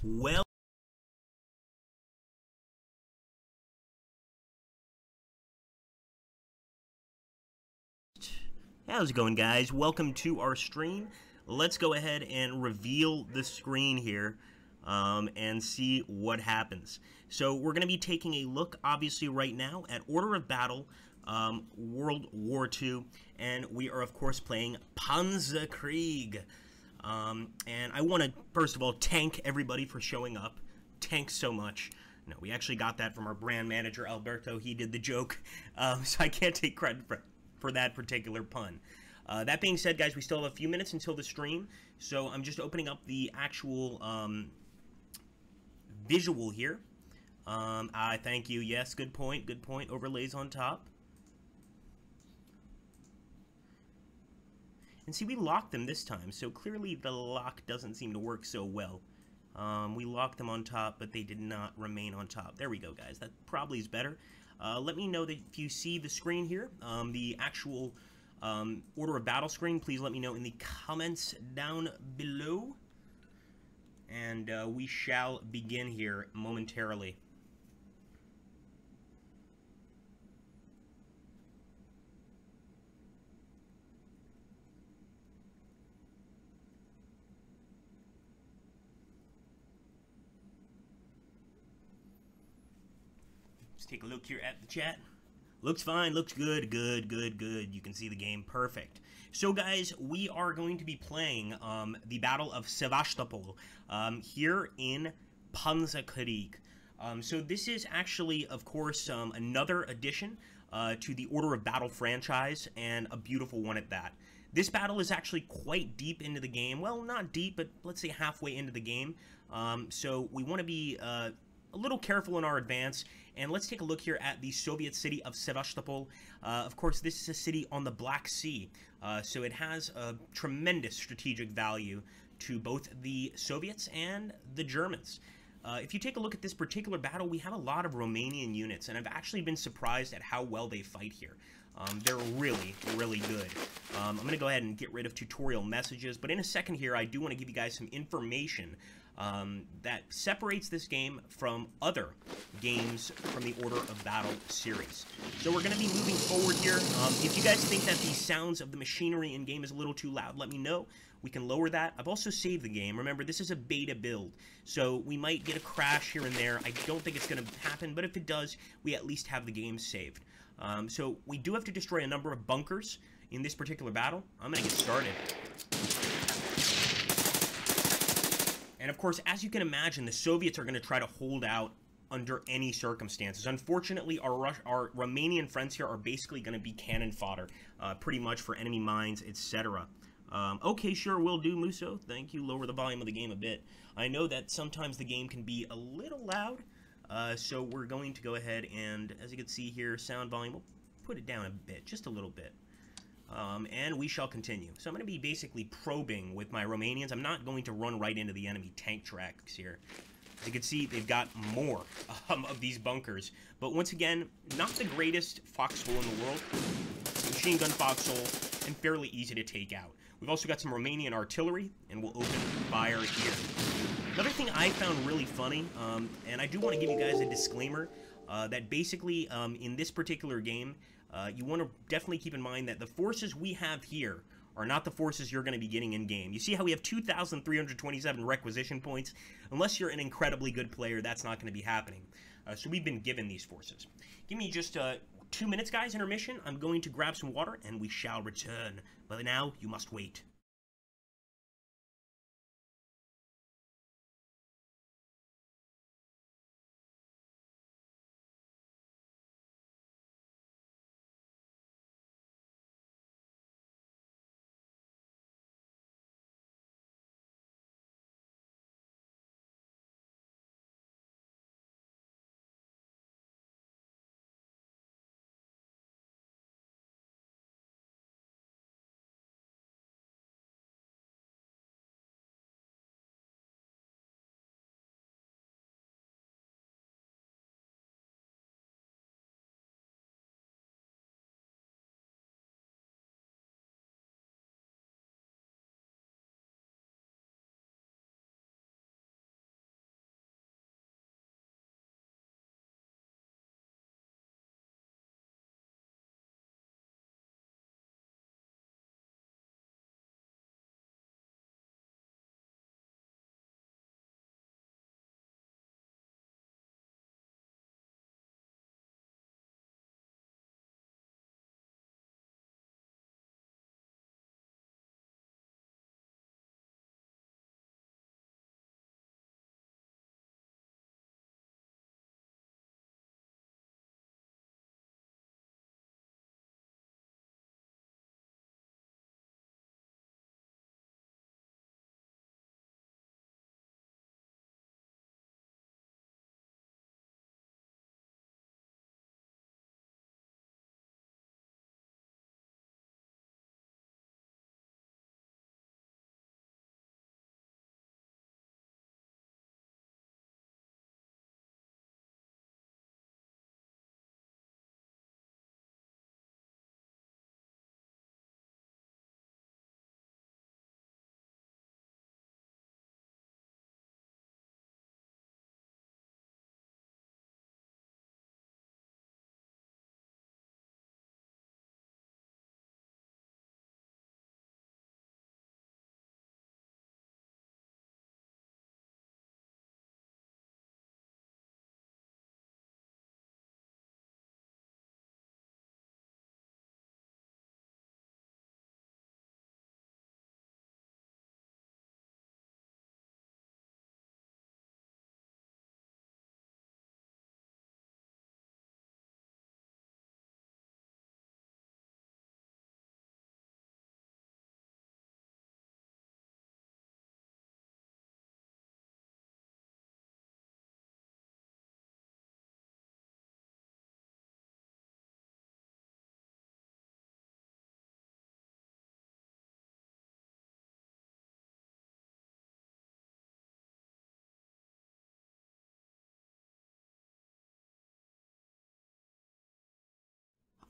Well, how's it going, guys? Welcome to our stream. Let's go ahead and reveal the screen here and see what happens. So we're going to be taking a look, obviously, right now at Order of Battle, World War II, and we are, of course, playing Panzerkrieg. And I want to, first of all, thank everybody for showing up. Thanks so much. No, we actually got that from our brand manager, Alberto. He did the joke, so I can't take credit for that particular pun. That being said, guys, we still have a few minutes until the stream, so I'm just opening up the actual visual here. I thank you. Yes, good point. Good point. Overlays on top. And see, we locked them this time, so clearly the lock doesn't seem to work so well. We locked them on top, but they did not remain on top. There we go, guys. That probably is better. Let me know that if you see the screen here, the actual Order of Battle screen, please let me know in the comments down below. And we shall begin here momentarily. Let's take a look here at the chat. Looks fine, looks good, good. You can see the game perfect. So, guys, we are going to be playing the Battle of Sevastopol here in Panzerkrieg. So this is actually, of course, another addition to the Order of Battle franchise, and a beautiful one at that. This battle is actually quite deep into the game. Well, not deep, but let's say halfway into the game. So we want to be a little careful in our advance, and let's take a look here at the Soviet city of Sevastopol. Of course, this is a city on the Black Sea, so it has a tremendous strategic value to both the Soviets and the Germans. If you take a look at this particular battle, we have a lot of Romanian units, and I've actually been surprised at how well they fight here. They're really, really good. I'm going to go ahead and get rid of tutorial messages, but in a second here, I do want to give you guys some information that separates this game from other games from the Order of Battle series. So we're going to be moving forward here. If you guys think that the sounds of the machinery in-game is a little too loud, let me know. We can lower that. I've also saved the game. Remember, this is a beta build, so we might get a crash here and there. I don't think it's going to happen, but if it does, we at least have the game saved. So we do have to destroy a number of bunkers in this particular battle. I'm going to get started. And of course, as you can imagine, the Soviets are going to try to hold out under any circumstances. Unfortunately, our Romanian friends here are basically going to be cannon fodder, pretty much for enemy mines, etc. Okay, sure, will do, Muso. Thank you. Lower the volume of the game a bit. I know that sometimes the game can be a little loud, so we're going to go ahead and, as you can see here, sound volume, we'll put it down a bit, just a little bit. And we shall continue. So I'm going to be basically probing with my Romanians. I'm not going to run right into the enemy tank tracks here. As you can see, they've got more of these bunkers. But once again, not the greatest foxhole in the world. Machine gun foxhole, and fairly easy to take out. We've also got some Romanian artillery, and we'll open fire here. Another thing I found really funny, and I do want to give you guys a disclaimer, that basically, in this particular game, you want to definitely keep in mind that the forces we have here are not the forces you're going to be getting in-game. You see how we have 2,327 requisition points? Unless you're an incredibly good player, that's not going to be happening. So we've been given these forces. Give me just 2 minutes, guys, intermission. I'm going to grab some water, and we shall return. But now, you must wait.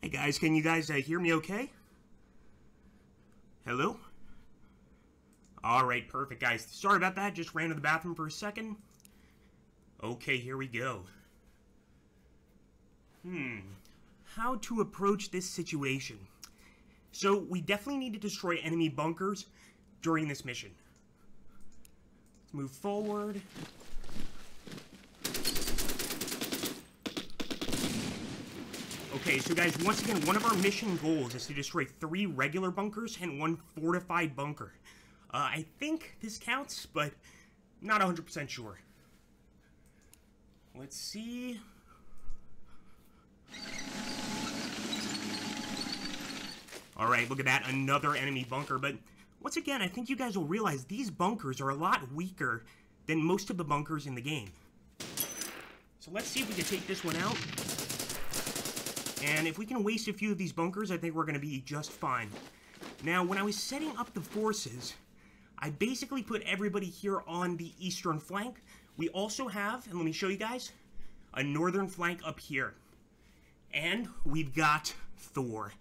Hey guys, can you guys hear me okay? Hello? Alright, perfect guys. Sorry about that, just ran to the bathroom for a second. Okay, here we go. How to approach this situation? So, we definitely need to destroy enemy bunkers during this mission. Let's move forward. Okay, so guys, once again, one of our mission goals is to destroy 3 regular bunkers and 1 fortified bunker. I think this counts, but not 100% sure. Let's see. Alright, look at that, another enemy bunker, but once again, I think you guys will realize these bunkers are a lot weaker than most of the bunkers in the game. So let's see if we can take this one out. And if we can waste a few of these bunkers, I think we're going to be just fine. Now, when I was setting up the forces, I basically put everybody here on the eastern flank. We also have, and let me show you guys, a northern flank up here. And we've got Thor.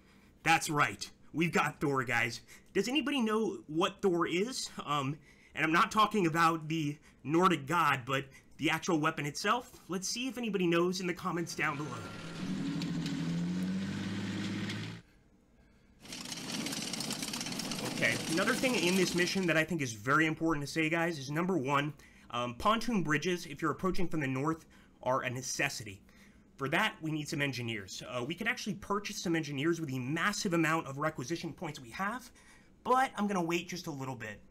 That's right, we've got Thor, guys. Does anybody know what Thor is? And I'm not talking about the Nordic god, but the actual weapon itself. Let's see if anybody knows in the comments down below. Okay, another thing in this mission that I think is very important to say, guys, is number 1, pontoon bridges, if you're approaching from the north, are a necessity. For that, we need some engineers. We can actually purchase some engineers with the massive amount of requisition points we have, but I'm going to wait just a little bit.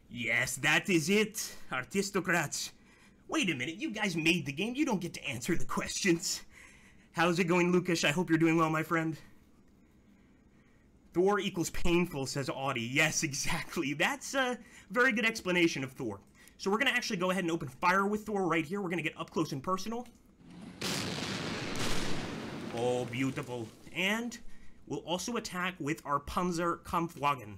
Yes, that is it, Artistocrats. Wait a minute, you guys made the game, you don't get to answer the questions. How's it going, Lucas? I hope you're doing well, my friend. Thor equals painful, says Audie. Yes, exactly. That's a very good explanation of Thor. So we're going to actually go ahead and open fire with Thor right here. We're going to get up close and personal. Oh, beautiful. And we'll also attack with our Panzerkampfwagen.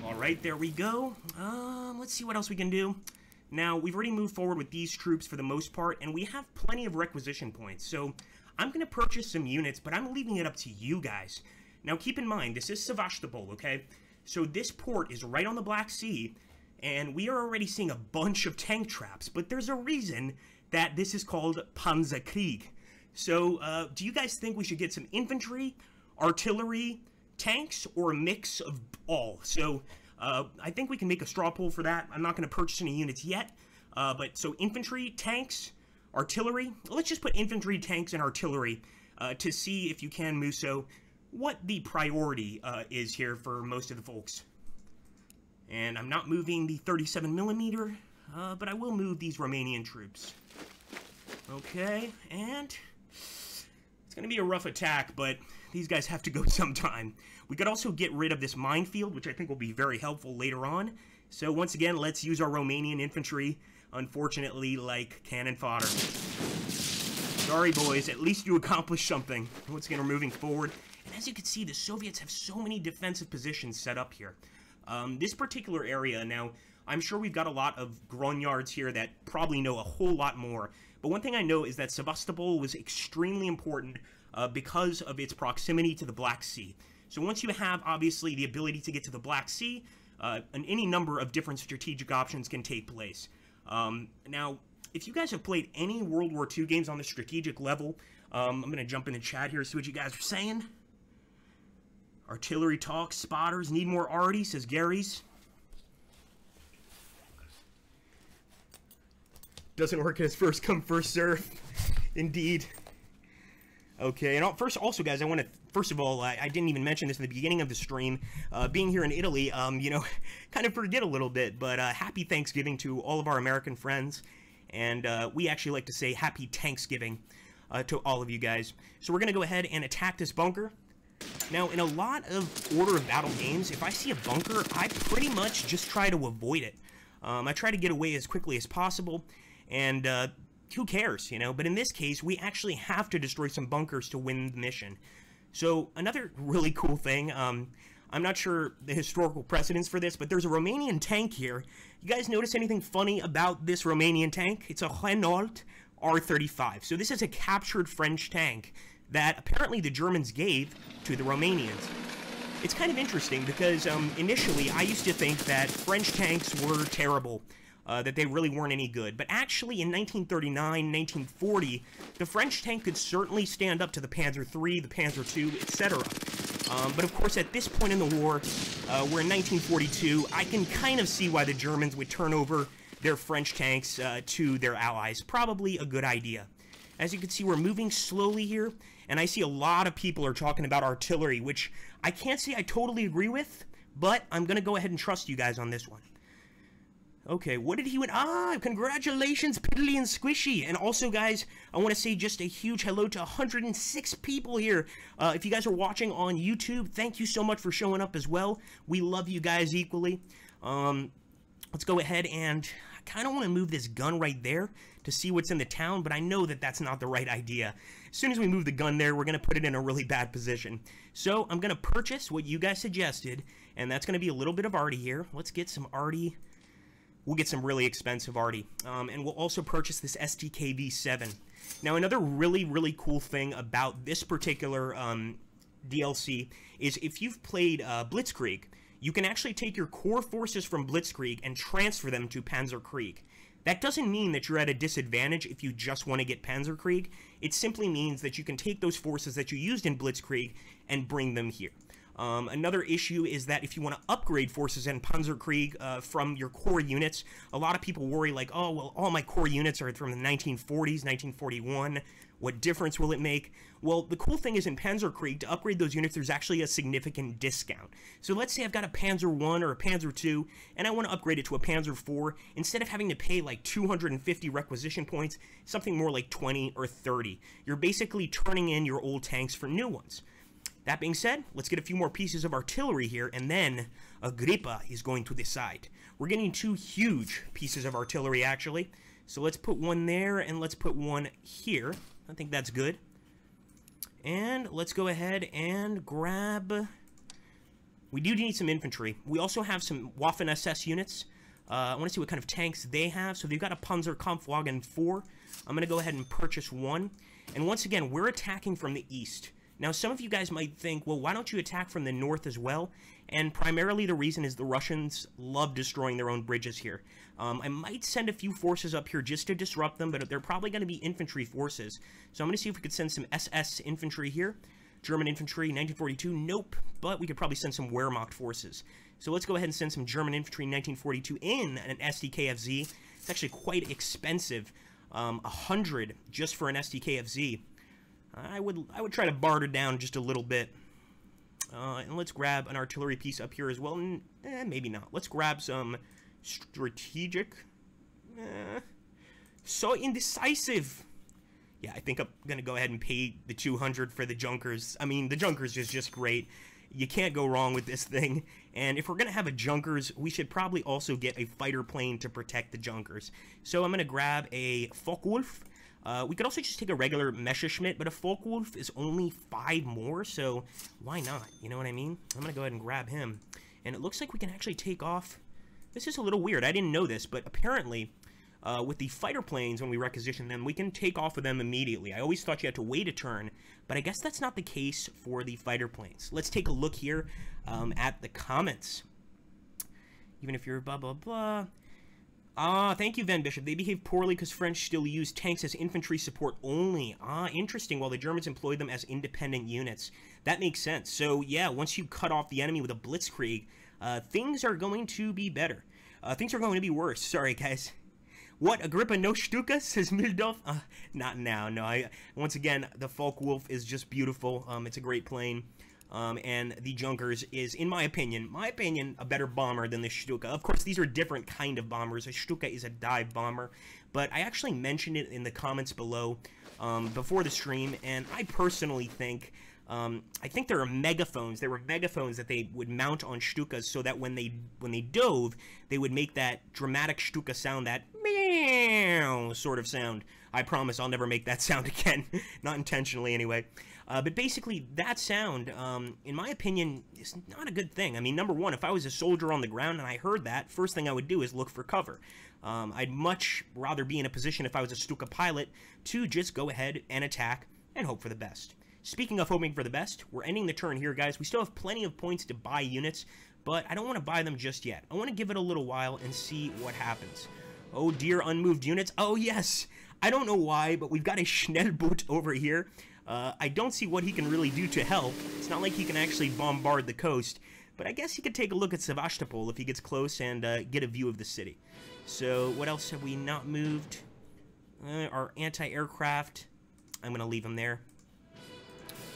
Alright, there we go. Let's see what else we can do. Now, we've already moved forward with these troops for the most part, and we have plenty of requisition points. So I'm going to purchase some units, but I'm leaving it up to you guys. Now, keep in mind, this is Sevastopol, okay? So this port is right on the Black Sea, and we are already seeing a bunch of tank traps, but there's a reason that this is called Panzerkrieg. So, do you guys think we should get some infantry, artillery, tanks, or a mix of all? So, I think we can make a straw poll for that. I'm not going to purchase any units yet, but so infantry, tanks, artillery. Let's just put infantry, tanks, and artillery to see if you can, Muso, what the priority is here for most of the folks. And I'm not moving the 37mm, but I will move these Romanian troops. Okay, and it's going to be a rough attack, but these guys have to go sometime. We could also get rid of this minefield, which I think will be very helpful later on. So once again, let's use our Romanian infantry, unfortunately, like cannon fodder. Sorry, boys, at least you accomplished something. Once again, we're moving forward. And as you can see, the Soviets have so many defensive positions set up here. This particular area, now, I'm sure we've got a lot of grognards here that probably know a whole lot more. But one thing I know is that Sevastopol was extremely important because of its proximity to the Black Sea. So once you have, obviously, the ability to get to the Black Sea, any number of different strategic options can take place. Now, if you guys have played any World War II games on the strategic level, I'm going to jump in the chat here, see what you guys are saying. Artillery talk, spotters, need more arty, says Gary's. Doesn't work as first come, first serve. Indeed. Okay, and also, guys, I want to, first of all, I didn't even mention this in the beginning of the stream. Being here in Italy, you know, kind of forget a little bit, but happy Thanksgiving to all of our American friends. And we actually like to say happy Thanksgiving to all of you guys. So we're going to go ahead and attack this bunker. Now, in a lot of order of battle games, if I see a bunker, I pretty much just try to avoid it. I try to get away as quickly as possible, and who cares, you know? But in this case, we actually have to destroy some bunkers to win the mission. So, another really cool thing, I'm I'm not sure the historical precedence for this, but there's a Romanian tank here. You guys notice anything funny about this Romanian tank? It's a Renault R35. So this is a captured French tank that apparently the Germans gave to the Romanians. It's kind of interesting because initially I used to think that French tanks were terrible, that they really weren't any good. But actually in 1939, 1940, the French tank could certainly stand up to the Panzer III, the Panzer II, etc. But of course, at this point in the war, we're in 1942, I can kind of see why the Germans would turn over their French tanks to their allies. Probably a good idea. As you can see, we're moving slowly here, and I see a lot of people are talking about artillery, which I can't say I totally agree with, but I'm going to go ahead and trust you guys on this one. Okay, what did he win? Ah, congratulations, Piddly and Squishy. And also, guys, I want to say just a huge hello to 106 people here. If you guys are watching on YouTube, thank you so much for showing up as well. We love you guys equally. Let's go ahead and I kind of want to move this gun right there to see what's in the town, but I know that that's not the right idea. As soon as we move the gun there, we're going to put it in a really bad position. So I'm going to purchase what you guys suggested, and that's going to be a little bit of arty here. Let's get some arty. We'll get some really expensive arty. And we'll also purchase this STK V7. Now, another really, really cool thing about this particular DLC is if you've played Blitzkrieg, you can actually take your core forces from Blitzkrieg and transfer them to Panzerkrieg. That doesn't mean that you're at a disadvantage if you just want to get Panzerkrieg. It simply means that you can take those forces that you used in Blitzkrieg and bring them here. Another issue is that if you want to upgrade forces in Panzerkrieg from your core units, a lot of people worry like, oh, well, all my core units are from the 1940s, 1941. What difference will it make? Well, the cool thing is in Panzerkrieg, to upgrade those units, there's actually a significant discount. So let's say I've got a Panzer I or a Panzer II, and I want to upgrade it to a Panzer IV. Instead of having to pay like 250 requisition points, something more like 20 or 30. You're basically turning in your old tanks for new ones. That being said, let's get a few more pieces of artillery here, and then Agrippa is going to decide. We're getting two huge pieces of artillery, actually. So let's put one there, and let's put one here. I think that's good. And let's go ahead and grab... We do need some infantry. We also have some Waffen-SS units. I want to see what kind of tanks they have. So they've got a Panzerkampfwagen 4. I'm going to go ahead and purchase one. And once again, we're attacking from the east. Now, some of you guys might think, well, why don't you attack from the north as well? And primarily the reason is the Russians love destroying their own bridges here. I might send a few forces up here just to disrupt them, but they're probably going to be infantry forces. So I'm going to see if we could send some SS infantry here. German infantry, 1942, nope. But we could probably send some Wehrmacht forces. So let's go ahead and send some German infantry, 1942, in an SDKFZ. It's actually quite expensive. 100 just for an SDKFZ. I would try to barter down just a little bit. And let's grab an artillery piece up here as well. Maybe not. Let's grab some strategic. So indecisive. Yeah, I think I'm going to go ahead and pay the 200 for the Junkers. I mean, the Junkers is just great. You can't go wrong with this thing. And if we're going to have a Junkers, we should probably also get a fighter plane to protect the Junkers. So I'm going to grab a Focke-Wulf. We could also just take a regular Messerschmitt, but a Focke-Wulf is only 5 more, so why not? You know what I mean? I'm going to go ahead and grab him. And it looks like we can actually take off... This is a little weird. I didn't know this, but apparently with the fighter planes, when we requisition them, we can take off of them immediately. I always thought you had to wait a turn, but I guess that's not the case for the fighter planes. Let's take a look here at the comments. Even if you're blah, blah, blah... Ah, thank you, Van Bishop. They behave poorly because French still use tanks as infantry support only. Ah, interesting. While the Germans employ them as independent units. That makes sense. So, yeah, once you cut off the enemy with a blitzkrieg, things are going to be better. Things are going to be worse. Sorry, guys. What? Agrippa no Stuka? Says Mildolf? Not now. No, once again, the Focke-Wulf is just beautiful. It's a great plane. And the Junkers is, in my opinion, a better bomber than the Stuka. Of course, these are different kind of bombers. A Stuka is a dive bomber, but I actually mentioned it in the comments below before the stream, and I personally think, I think there are megaphones. There were megaphones that they would mount on Stukas so that when they dove, they would make that dramatic Stuka sound, that meow sort of sound. I promise I'll never make that sound again. Not intentionally, anyway. But basically, that sound, in my opinion, is not a good thing. I mean, number one, if I was a soldier on the ground and I heard that, first thing I would do is look for cover. I'd much rather be in a position, if I was a Stuka pilot, to just go ahead and attack and hope for the best. Speaking of hoping for the best, we're ending the turn here, guys. We still have plenty of points to buy units, but I don't want to buy them just yet. I want to give it a little while and see what happens. Oh dear, unmoved units. Oh yes! I don't know why, but we've got a Schnellboot over here. I don't see what he can really do to help. It's not like he can actually bombard the coast, but I guess he could take a look at Sevastopol if he gets close and get a view of the city. So, what else have we not moved? Our anti-aircraft. I'm going to leave him there.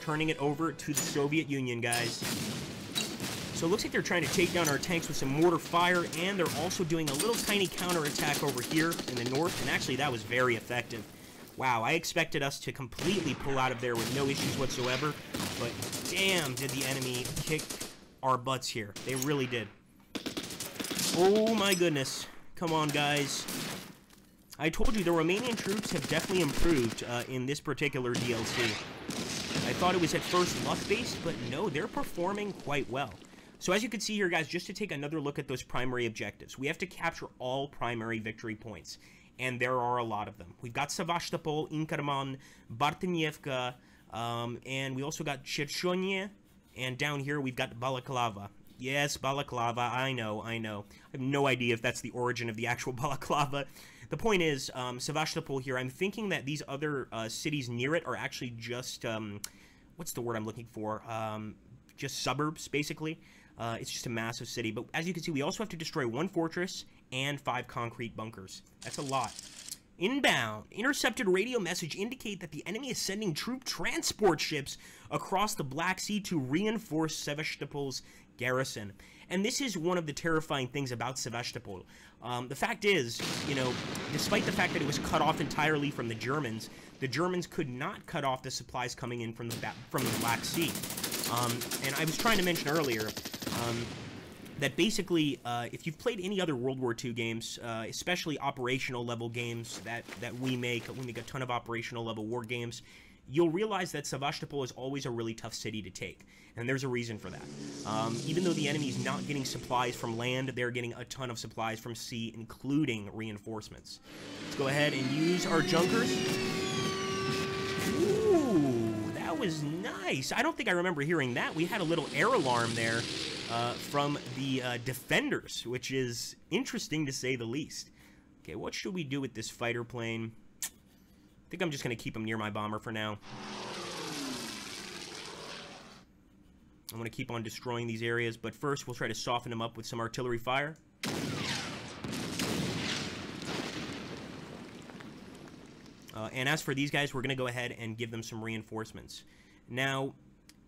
Turning it over to the Soviet Union, guys. So it looks like they're trying to take down our tanks with some mortar fire, and they're also doing a little tiny counterattack over here in the north, and actually that was very effective. Wow, I expected us to completely pull out of there with no issues whatsoever, but damn did the enemy kick our butts here. They really did. Oh my goodness. Come on, guys. I told you the Romanian troops have definitely improved in this particular DLC. I thought it was at first luck-based, but no, they're performing quite well. So as you can see here, guys, just to take another look at those primary objectives, we have to capture all primary victory points, and there are a lot of them. We've got Sevastopol, Inkerman, Bartenievka, and we also got Chersonie, and down here we've got Balaklava. Yes, Balaklava, I know. I have no idea if that's the origin of the actual Balaklava. The point is, Sevastopol here, I'm thinking that these other cities near it are actually just, what's the word I'm looking for? Just suburbs, basically. It's just a massive city. But as you can see, we also have to destroy 1 fortress and 5 concrete bunkers. That's a lot. Inbound. Intercepted radio message indicate that the enemy is sending troop transport ships across the Black Sea to reinforce Sevastopol's garrison. And this is one of the terrifying things about Sevastopol. The fact is, you know, despite the fact that it was cut off entirely from the Germans could not cut off the supplies coming in from the Black Sea. And I was trying to mention earlier that basically, if you've played any other World War II games, especially operational level games that we make a ton of operational level war games, you'll realize that Sevastopol is always a really tough city to take. And there's a reason for that. Even though the enemy's not getting supplies from land, they're getting a ton of supplies from sea, including reinforcements. Let's go ahead and use our Junkers. Ooh, that was nice. I don't think I remember hearing that. We had a little air alarm there from the defenders, which is interesting to say the least. Okay, what should we do with this fighter plane? I think I'm just going to keep him near my bomber for now. I'm going to keep on destroying these areas, but first we'll try to soften them up with some artillery fire. And as for these guys, we're going to go ahead and give them some reinforcements. Now,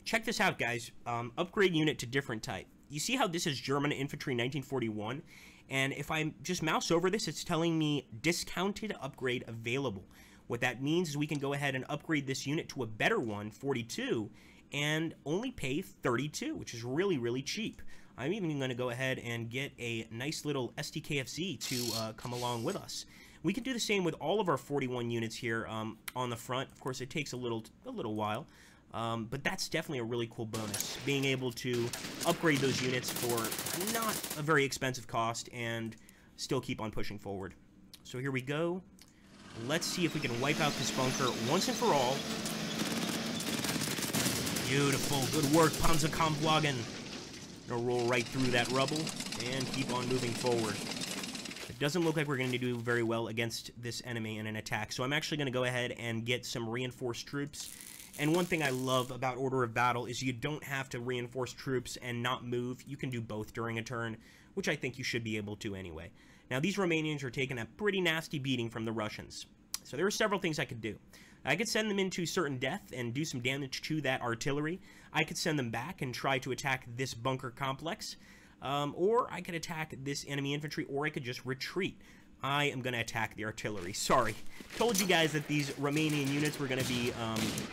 check this out, guys. Upgrade unit to different type. You see how this is German Infantry 1941? And if I just mouse over this, it's telling me discounted upgrade available. What that means is we can go ahead and upgrade this unit to a better one, 42, and only pay 32, which is really, really cheap. I'm even going to go ahead and get a nice little STKFZ to come along with us. We can do the same with all of our 41 units here on the front. Of course, it takes a little while, but that's definitely a really cool bonus, being able to upgrade those units for not a very expensive cost and still keep on pushing forward. So here we go. Let's see if we can wipe out this bunker once and for all. Beautiful. Good work, Panzerkrieg. Gonna roll right through that rubble and keep on moving forward. It doesn't look like we're going to do very well against this enemy in an attack, so I'm actually going to go ahead and get some reinforced troops. And one thing I love about Order of Battle is you don't have to reinforce troops and not move. You can do both during a turn, which I think you should be able to anyway. Now, these Romanians are taking a pretty nasty beating from the Russians. So there are several things I could do. I could send them into certain death and do some damage to that artillery. I could send them back and try to attack this bunker complex. Or I could attack this enemy infantry, or I could just retreat. I am going to attack the artillery. Sorry. Told you guys that these Romanian units were going to be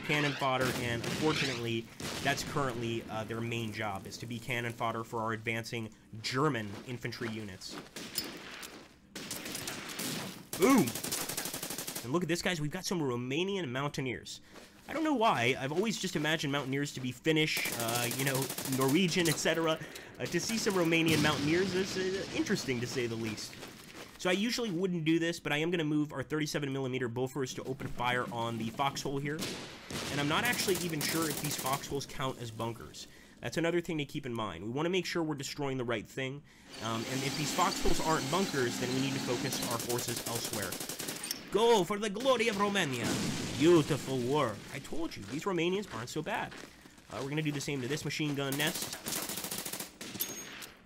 cannon fodder, and unfortunately, that's currently their main job, is to be cannon fodder for our advancing German infantry units. Boom! And look at this, guys. We've got some Romanian mountaineers. I don't know why. I've always just imagined mountaineers to be Finnish, you know, Norwegian, etc. To see some Romanian mountaineers is interesting, to say the least. So I usually wouldn't do this, but I am going to move our 37mm Bofors to open fire on the foxhole here. And I'm not actually even sure if these foxholes count as bunkers. That's another thing to keep in mind. We want to make sure we're destroying the right thing. And if these foxholes aren't bunkers, then we need to focus our forces elsewhere. Go for the glory of Romania. Beautiful work. I told you, these Romanians aren't so bad. We're going to do the same to this machine gun nest.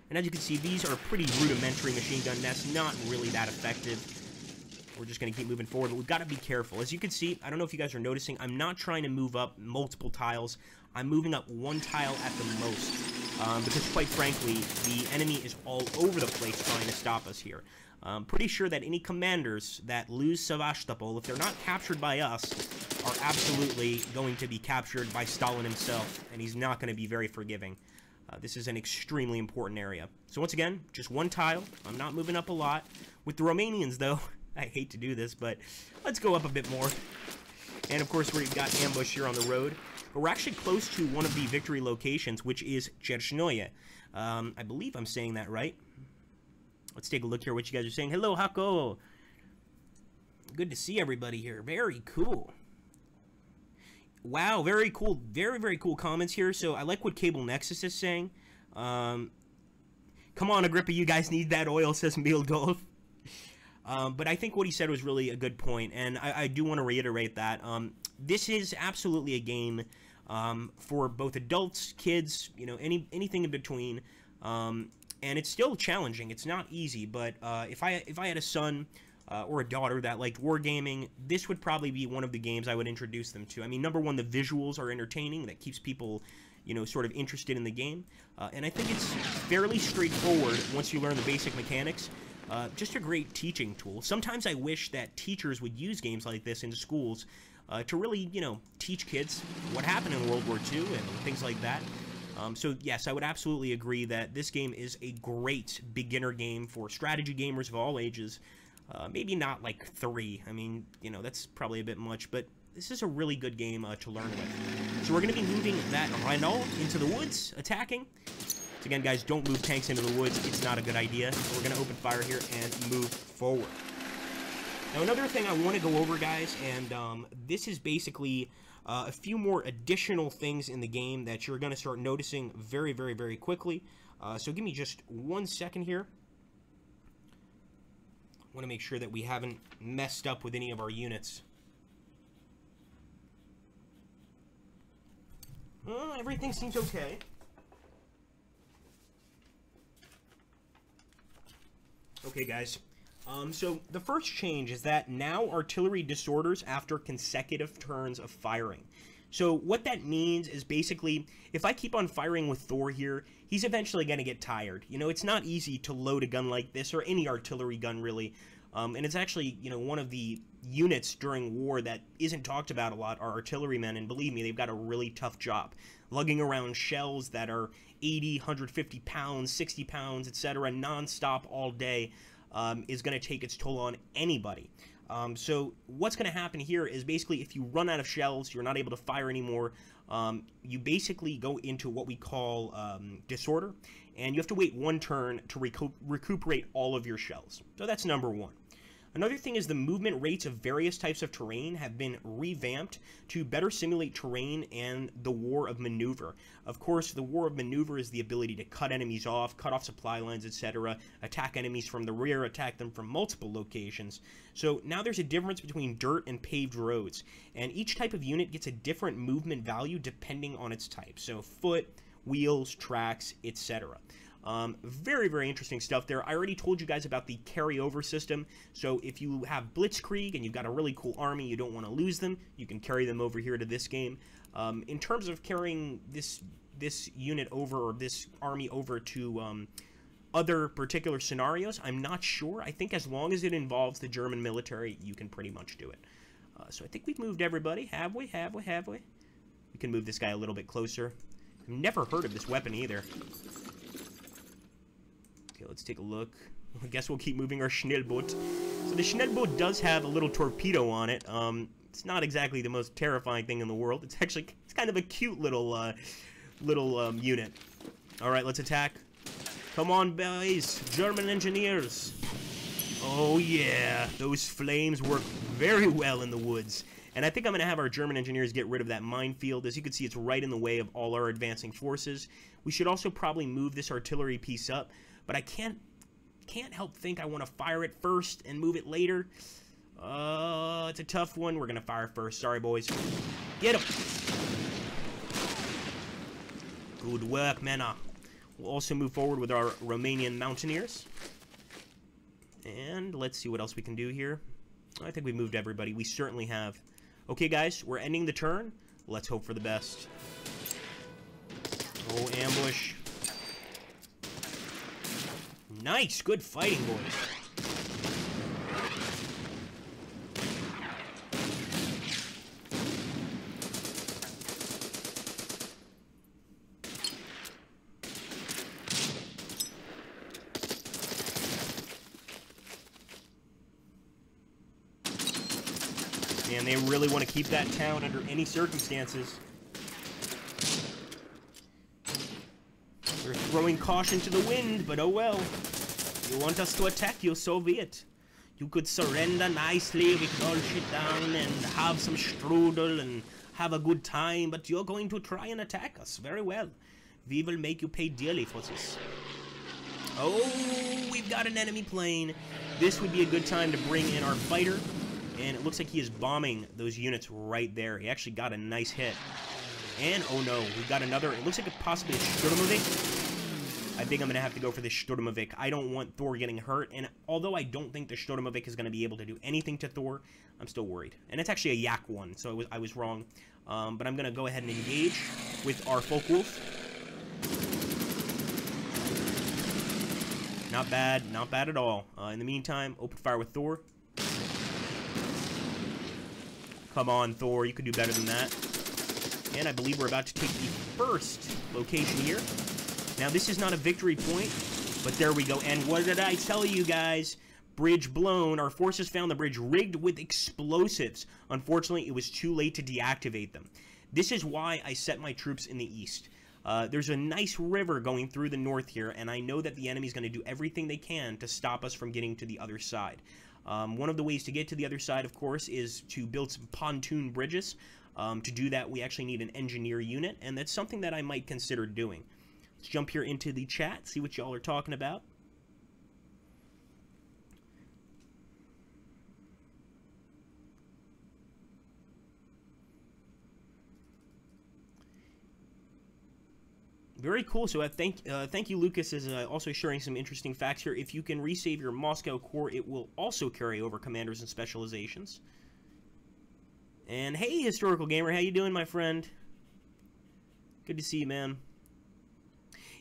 And as you can see, these are pretty rudimentary machine gun nests, not really that effective. We're just going to keep moving forward, but we've got to be careful. As you can see, I don't know if you guys are noticing, I'm not trying to move up multiple tiles. I'm moving up one tile at the most, because quite frankly, the enemy is all over the place trying to stop us here. I'm pretty sure that any commanders that lose Sevastopol, if they're not captured by us, are absolutely going to be captured by Stalin himself, and he's not going to be very forgiving. This is an extremely important area. So once again, just one tile. I'm not moving up a lot. With the Romanians, though, I hate to do this, but let's go up a bit more. And of course, we've got ambush here on the road. But we're actually close to one of the victory locations, which is Chernoye. I believe I'm saying that right. Let's take a look here what you guys are saying. Hello, Hako. Good to see everybody here. Very cool. Wow, very cool. Very, very cool comments here. So I like what Cable Nexus is saying. Come on, Agrippa, you guys need that oil, says Meal Golf. But I think what he said was really a good point, and I do want to reiterate that. This is absolutely a game for both adults, kids, you know, anything in between. And it's still challenging. It's not easy, but if I had a son or a daughter that liked wargaming, this would probably be one of the games I would introduce them to. I mean, number one, the visuals are entertaining. That keeps people, you know, sort of interested in the game. And I think it's fairly straightforward once you learn the basic mechanics. Just a great teaching tool. Sometimes I wish that teachers would use games like this in schools to really, you know, teach kids what happened in World War II and things like that. So yes, I would absolutely agree that this game is a great beginner game for strategy gamers of all ages. Maybe not like 3. I mean, you know, that's probably a bit much, but this is a really good game to learn with. So we're going to be moving that Renault into the woods, attacking. So again, guys, don't move tanks into the woods. It's not a good idea. So we're going to open fire here and move forward. Now, another thing I want to go over, guys, and this is basically a few more additional things in the game that you're going to start noticing very, very, very quickly. So give me just 1 second here. I want to make sure that we haven't messed up with any of our units. Everything seems okay. Okay, guys. So the first change is that now artillery disorders after consecutive turns of firing. So what that means is basically, if I keep on firing with Thor here, he's eventually going to get tired. You know, it's not easy to load a gun like this, or any artillery gun, really. And it's actually, you know, one of the units during war that isn't talked about a lot are artillerymen, and believe me, they've got a really tough job. Lugging around shells that are 80, 150 pounds, 60 pounds, etc., non-stop all day is going to take its toll on anybody. So what's going to happen here is basically if you run out of shells, you're not able to fire anymore, you basically go into what we call disorder, and you have to wait 1 turn to recuperate all of your shells. So that's number 1. Another thing is the movement rates of various types of terrain have been revamped to better simulate terrain and the war of maneuver. Of course, the war of maneuver is the ability to cut enemies off, cut off supply lines, etc., attack enemies from the rear, attack them from multiple locations. So now there's a difference between dirt and paved roads, and each type of unit gets a different movement value depending on its type. So foot, wheels, tracks, etc. Very, very interesting stuff there. I already told you guys about the carryover system. So if you have Blitzkrieg and you've got a really cool army, you don't want to lose them, you can carry them over here to this game. In terms of carrying this unit over, or this army over to other particular scenarios, I'm not sure. I think as long as it involves the German military, you can pretty much do it. So I think we've moved everybody. Have we? We can move this guy a little bit closer. I've never heard of this weapon either. Okay, let's take a look. I guess we'll keep moving our Schnellboot. So the Schnellboot does have a little torpedo on it. It's not exactly the most terrifying thing in the world. It's actually, it's kind of a cute little unit. All right, let's attack. Come on, boys, German engineers. Oh yeah, those flames work very well in the woods. And I think I'm going to have our German engineers get rid of that minefield. As you can see, it's right in the way of all our advancing forces. We should also probably move this artillery piece up, but I can't help think I want to fire it first and move it later. It's a tough one. We're going to fire first. Sorry, boys. Get him. Good work, Mena. We'll also move forward with our Romanian mountaineers. And let's see what else we can do here. I think we moved everybody. We certainly have. Okay, guys, we're ending the turn. Let's hope for the best. Oh, ambush. Nice. Good fighting, boys. And they really want to keep that town under any circumstances. We're throwing caution to the wind, but oh well. You want us to attack you, so be it. You could surrender nicely, we could all sit down and have some strudel and have a good time, but you're going to try and attack us. Very well. We will make you pay dearly for this. Oh, we've got an enemy plane. This would be a good time to bring in our fighter. And it looks like he is bombing those units right there. He actually got a nice hit. And, oh no, we got another. It looks like possibly a Sturmovik. I think I'm going to have to go for the Sturmovik. I don't want Thor getting hurt. And although I don't think the Sturmovik is going to be able to do anything to Thor, I'm still worried. And it's actually a Yak one, so I was wrong. But I'm going to go ahead and engage with our Folkwolf. Not bad. Not bad at all. In the meantime, open fire with Thor. Come on, Thor, you could do better than that. And I believe we're about to take the first location here. Now, this is not a victory point, but there we go. And what did I tell you guys? Bridge blown. Our forces found the bridge rigged with explosives. Unfortunately, it was too late to deactivate them. This is why I set my troops in the east. There's a nice river going through the north here, and I know that the enemy's going to do everything they can to stop us from getting to the other side. One of the ways to get to the other side, of course, is to build some pontoon bridges. To do that, we actually need an engineer unit, and that's something that I might consider doing. Let's jump here into the chat, see what y'all are talking about. Very cool. So thank you, Lucas, is also sharing some interesting facts here. If you can resave your Moscow Corps, it will also carry over commanders and specializations. And hey, Historical Gamer, how you doing, my friend? Good to see you, man.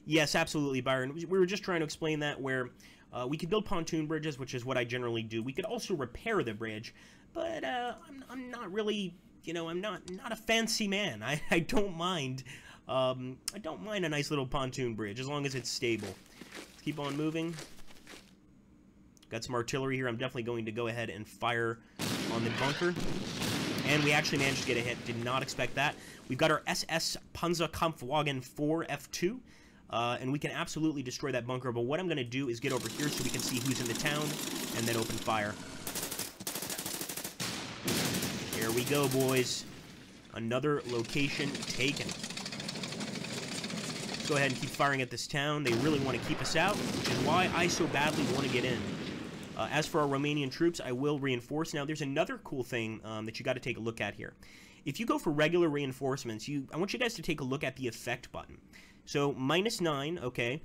Yes, absolutely, Byron. We were just trying to explain that, where we could build pontoon bridges, which is what I generally do. We could also repair the bridge, but I'm not really, you know, I'm not a fancy man. I don't mind. I don't mind a nice little pontoon bridge, as long as it's stable. Let's keep on moving. Got some artillery here. I'm definitely going to go ahead and fire on the bunker. And we actually managed to get a hit. Did not expect that. We've got our SS Panzerkampfwagen 4 F2. And we can absolutely destroy that bunker. But what I'm going to do is get over here so we can see who's in the town, and then open fire. Here we go, boys. Another location taken. Go ahead and keep firing at this town. They really want to keep us out, which is why I so badly want to get in. As for our Romanian troops, I will reinforce. Now, there's another cool thing that you got to take a look at here. If you go for regular reinforcements, I want you guys to take a look at the effect button. So, -9, okay,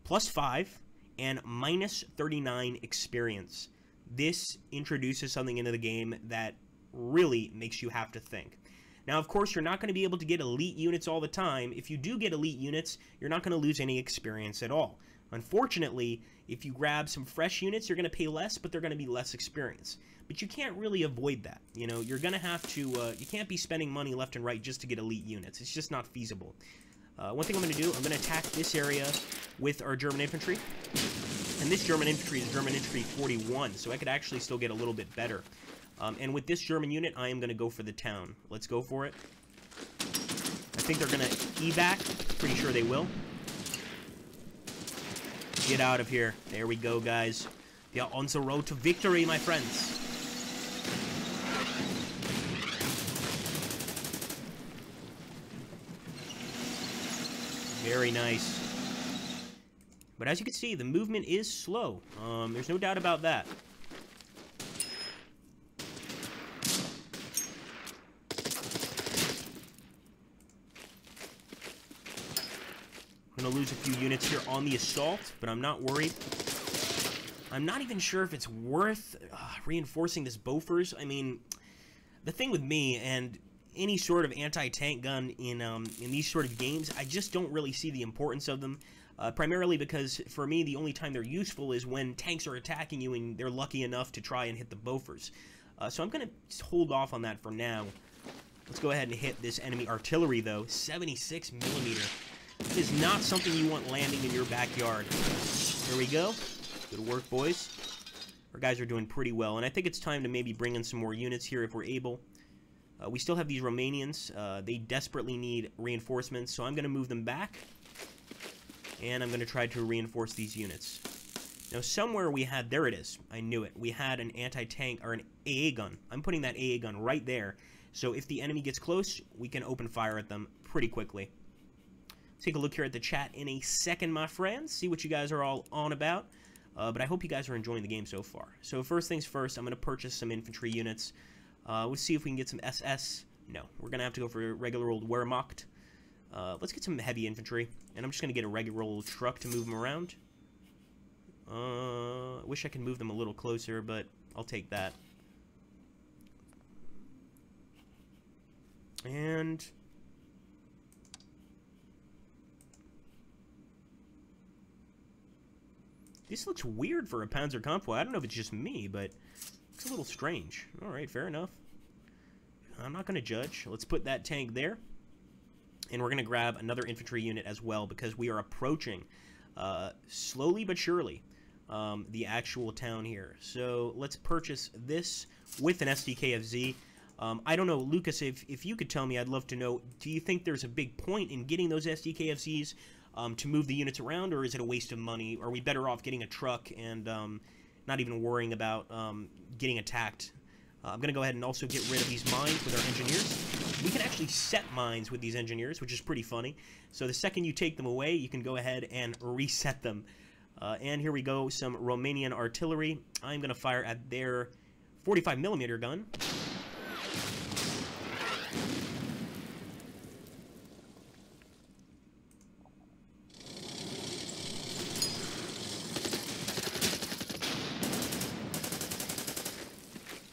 +5, and -39 experience. This introduces something into the game that really makes you have to think. Now, of course, you're not going to be able to get elite units all the time. If you do get elite units, you're not going to lose any experience at all. Unfortunately, if you grab some fresh units, you're going to pay less, but they're going to be less experience. But you can't really avoid that. You know, you're going to have to, you can't be spending money left and right just to get elite units. It's just not feasible. One thing I'm going to do, I'm going to attack this area with our German infantry. And this German infantry is German infantry 41, so I could actually still get a little bit better. And with this German unit, I am going to go for the town. Let's go for it. I think they're going to evac. Pretty sure they will. Get out of here. There we go, guys. We are on the road to victory, my friends. Very nice. But as you can see, the movement is slow. There's no doubt about that. I'm going to lose a few units here on the assault, but I'm not worried. I'm not even sure if it's worth reinforcing this Bofors. I mean, the thing with me and any sort of anti-tank gun in these sort of games, I just don't really see the importance of them. Primarily because, for me, the only time they're useful is when tanks are attacking you and they're lucky enough to try and hit the Bofors. So I'm going to hold off on that for now. Let's go ahead and hit this enemy artillery, though. 76 millimeter. This is not something you want landing in your backyard. There we go. Good work, boys. Our guys are doing pretty well, and I think it's time to maybe bring in some more units here if we're able. We still have these Romanians. They desperately need reinforcements, so I'm going to move them back. And I'm going to try to reinforce these units. Now, somewhere we had... There it is. I knew it. We had an anti-tank, or an AA gun. I'm putting that AA gun right there. So if the enemy gets close, we can open fire at them pretty quickly. Take a look here at the chat in a second, my friends. See what you guys are all on about. But I hope you guys are enjoying the game so far. So first things first, I'm going to purchase some infantry units. We'll see if we can get some SS. No, we're going to have to go for regular old Wehrmacht. Let's get some heavy infantry. And I'm just going to get a regular old truck to move them around. Wish I could move them a little closer, but I'll take that. And... this looks weird for a Panzer convoy. I don't know if it's just me, but it's a little strange. Alright, fair enough. I'm not going to judge. Let's put that tank there. And we're going to grab another infantry unit as well, because we are approaching, slowly but surely, the actual town here. So let's purchase this with an SDKFZ. I don't know, Lucas, if you could tell me, I'd love to know, do you think there's a big point in getting those SDKFZs to move the units around, or is it a waste of money? Are we better off getting a truck and not even worrying about getting attacked? I'm going to go ahead and also get rid of these mines with our engineers. We can actually set mines with these engineers, which is pretty funny. So the second you take them away, you can go ahead and reset them. And here we go, some Romanian artillery. I'm going to fire at their 45mm gun.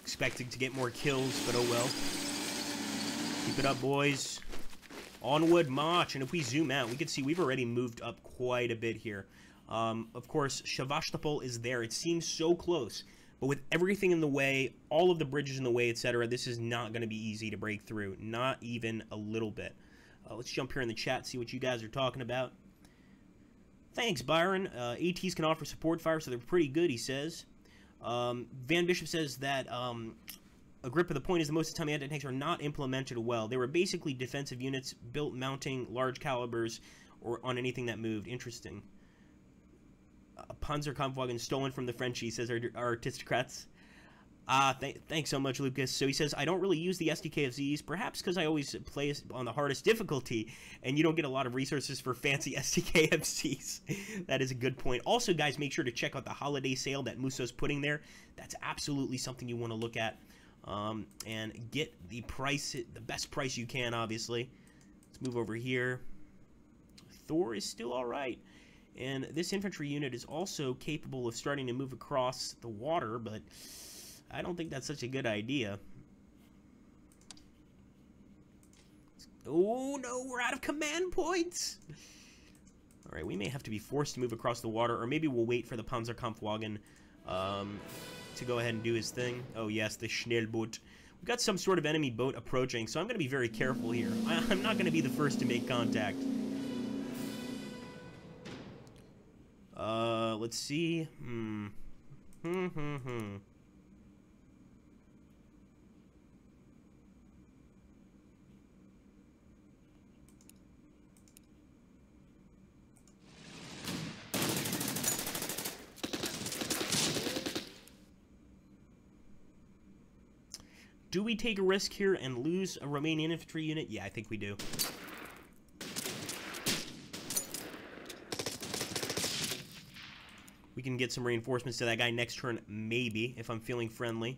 Expecting to get more kills, but oh well. Keep it up, boys. Onward march. And if we zoom out, we can see we've already moved up quite a bit here. Of course, Sevastopol is there. It seems so close, but with everything in the way, all of the bridges in the way, etc., this is not going to be easy to break through. Not even a little bit. Let's jump here in the chat, see what you guys are talking about. Thanks, Byron. ATs can offer support fire, so they're pretty good, he says. Van Bishop says that Agrippa, the point is that most of the time anti-tanks are not implemented well. They were basically defensive units built mounting large calibers or on anything that moved. Interesting. Panzerkrieg stolen from the Frenchies, says our aristocrats. Thanks so much, Lucas. So he says, I don't really use the SDKFZs, perhaps because I always play on the hardest difficulty, and you don't get a lot of resources for fancy SDKFZs. That is a good point. Also, guys, make sure to check out the holiday sale that Muso's putting there. That's absolutely something you want to look at. And get the price, the best price you can, obviously. Let's move over here. Thor is still all right. And this infantry unit is also capable of starting to move across the water, but I don't think that's such a good idea. Oh, no, we're out of command points. All right, we may have to be forced to move across the water, or maybe we'll wait for the Panzerkampfwagen to go ahead and do his thing. Oh, yes, the Schnellboot. We've got some sort of enemy boat approaching, so I'm going to be very careful here. I'm not going to be the first to make contact. Let's see. Do we take a risk here and lose a Romanian infantry unit? Yeah, I think we do. We can get some reinforcements to that guy next turn, maybe, if I'm feeling friendly.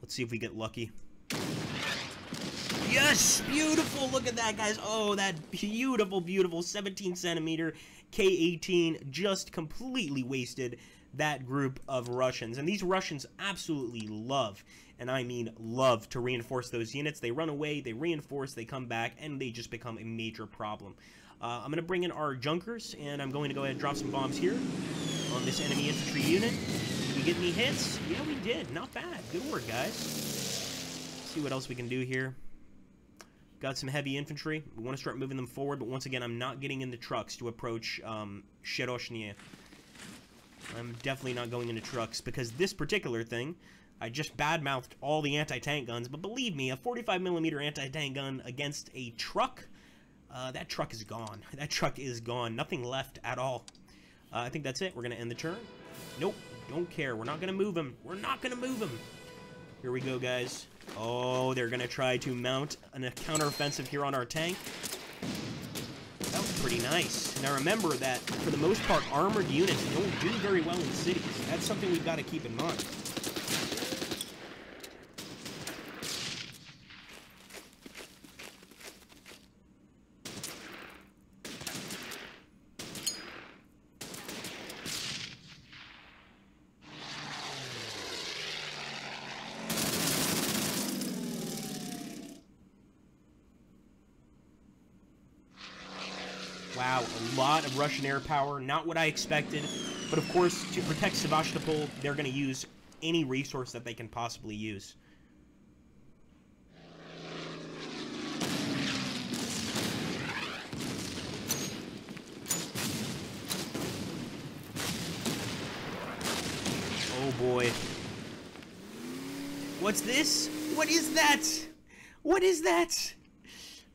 Let's see if we get lucky. Yes! Beautiful! Look at that, guys. Oh, that beautiful, beautiful 17-centimeter K-18 just completely wasted that group of Russians. And these Russians absolutely love, and I mean love, to reinforce those units. They run away, they reinforce, they come back, and they just become a major problem. I'm going to bring in our Junkers, and I'm going to go ahead and drop some bombs here on this enemy infantry unit. Did we get any hits? Yeah, we did. Not bad. Good work, guys. Let's see what else we can do here. Got some heavy infantry. We want to start moving them forward, but once again, I'm not getting in the trucks to approach Sheroshnie. I'm definitely not going into trucks, because this particular thing, I just badmouthed all the anti-tank guns, but believe me, a 45mm anti-tank gun against a truck, that truck is gone. That truck is gone. Nothing left at all. I think that's it. We're going to end the turn. Nope, don't care. We're not going to move him. We're not going to move him. Here we go, guys. Oh, they're going to try to mount a counteroffensive here on our tank. That was pretty nice. Now remember that, for the most part, armored units don't do very well in cities. That's something we've got to keep in mind. Wow, a lot of Russian air power. Not what I expected. But of course, to protect Sevastopol, they're going to use any resource that they can possibly use. Oh boy. What's this? What is that? What is that?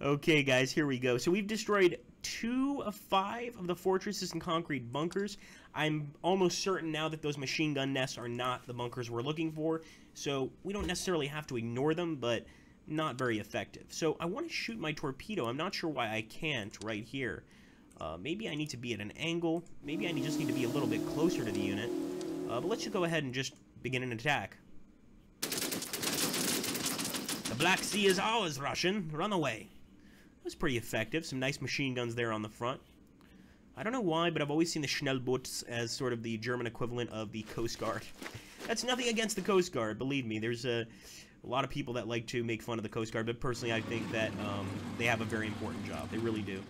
Okay, guys, here we go. So we've destroyed 2 of 5 of the fortresses and concrete bunkers. I'm almost certain now that those machine gun nests are not the bunkers we're looking for, so we don't necessarily have to ignore them, but not very effective. So I want to shoot my torpedo. I'm not sure why I can't right here. Maybe I need to be at an angle. Maybe I just need to be a little bit closer to the unit. But let's just go ahead and just begin an attack. The Black Sea is ours, Russian. Run away. That was pretty effective. Some nice machine guns there on the front. I don't know why, but I've always seen the Schnellboots as sort of the German equivalent of the Coast Guard. That's nothing against the Coast Guard, believe me. There's a lot of people that like to make fun of the Coast Guard, but personally I think that they have a very important job. They really do.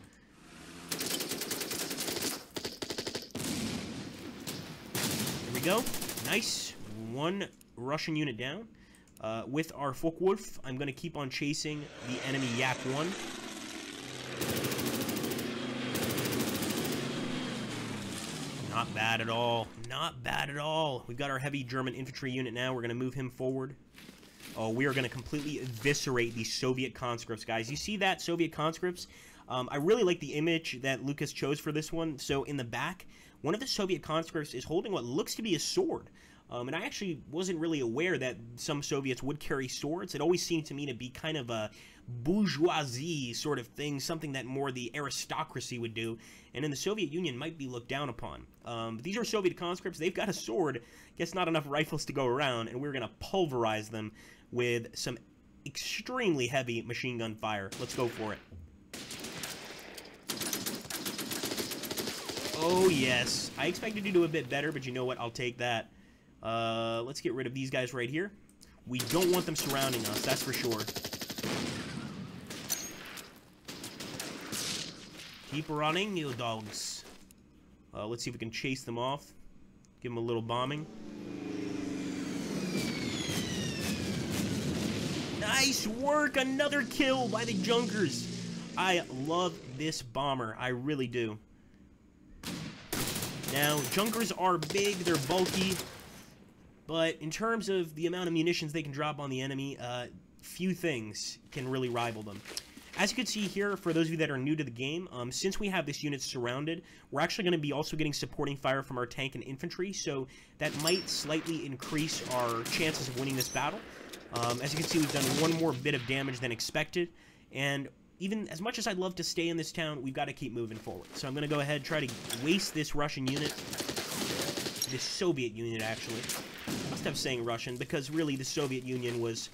There we go. Nice. 1 Russian unit down. With our Focke-Wulf, I'm going to keep on chasing the enemy Yak-1. Not bad at all. Not bad at all. We've got our heavy German infantry unit now. We're going to move him forward. Oh, we are going to completely eviscerate these Soviet conscripts, guys. You see that, Soviet conscripts? I really like the image that Lucas chose for this one. So in the back, one of the Soviet conscripts is holding what looks to be a sword. And I actually wasn't really aware that some Soviets would carry swords. It always seemed to me to be kind of a bourgeoisie sort of thing, something that more the aristocracy would do, and in the Soviet Union might be looked down upon. But these are Soviet conscripts. They've got a sword. Guess not enough rifles to go around, and we're going to pulverize them with some extremely heavy machine gun fire. Let's go for it. Oh, yes. I expected to do a bit better, but you know what? I'll take that. Let's get rid of these guys right here. We don't want them surrounding us, that's for sure. Keep running, you dogs. Let's see if we can chase them off. Give them a little bombing. Nice work! Another kill by the Junkers. I love this bomber. I really do. Now, Junkers are big, they're bulky. But in terms of the amount of munitions they can drop on the enemy, few things can really rival them. As you can see here, for those of you that are new to the game, since we have this unit surrounded, we're actually going to be also getting supporting fire from our tank and infantry, so that might slightly increase our chances of winning this battle. As you can see, we've done one more bit of damage than expected, and even as much as I'd love to stay in this town, we've got to keep moving forward. So I'm going to go ahead and try to waste this Russian unit. This Soviet unit, actually. I must have saying Russian, because really the Soviet Union was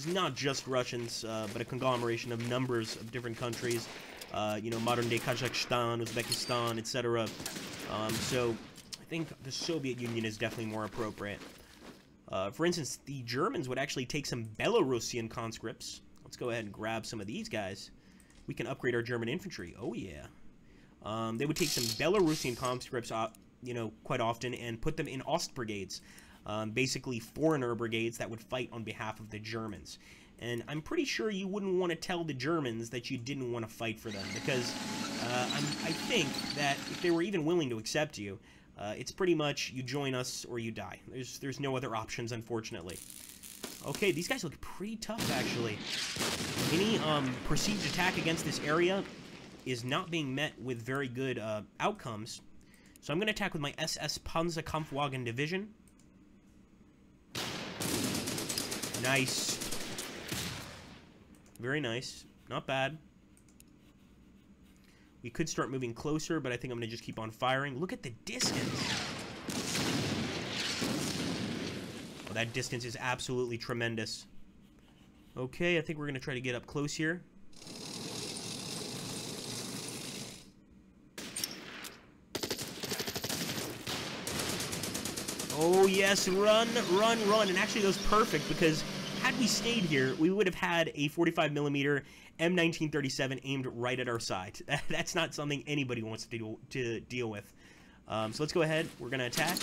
not just Russians, but a conglomeration of numbers of different countries. You know, modern-day Kazakhstan, Uzbekistan, etc. So I think the Soviet Union is definitely more appropriate. For instance, the Germans would actually take some Belarusian conscripts. Let's go ahead and grab some of these guys. We can upgrade our German infantry. Oh, yeah. They would take some Belarusian conscripts, you know, quite often, and put them in Ost brigades. Basically foreigner brigades that would fight on behalf of the Germans. And I'm pretty sure you wouldn't want to tell the Germans that you didn't want to fight for them, because I think that if they were even willing to accept you, it's pretty much you join us or you die. There's no other options, unfortunately. Okay, these guys look pretty tough, actually. Any perceived attack against this area is not being met with very good outcomes. So I'm going to attack with my SS Panzerkampfwagen Division. Nice. Very nice. Not bad. We could start moving closer, but I think I'm going to just keep on firing. Look at the distance. Oh, that distance is absolutely tremendous. Okay, I think we're going to try to get up close here. Oh, yes, run, run, run. And actually, that was perfect, because had we stayed here, we would have had a 45mm M1937 aimed right at our side. That's not something anybody wants to deal with. So let's go ahead. We're going to attack.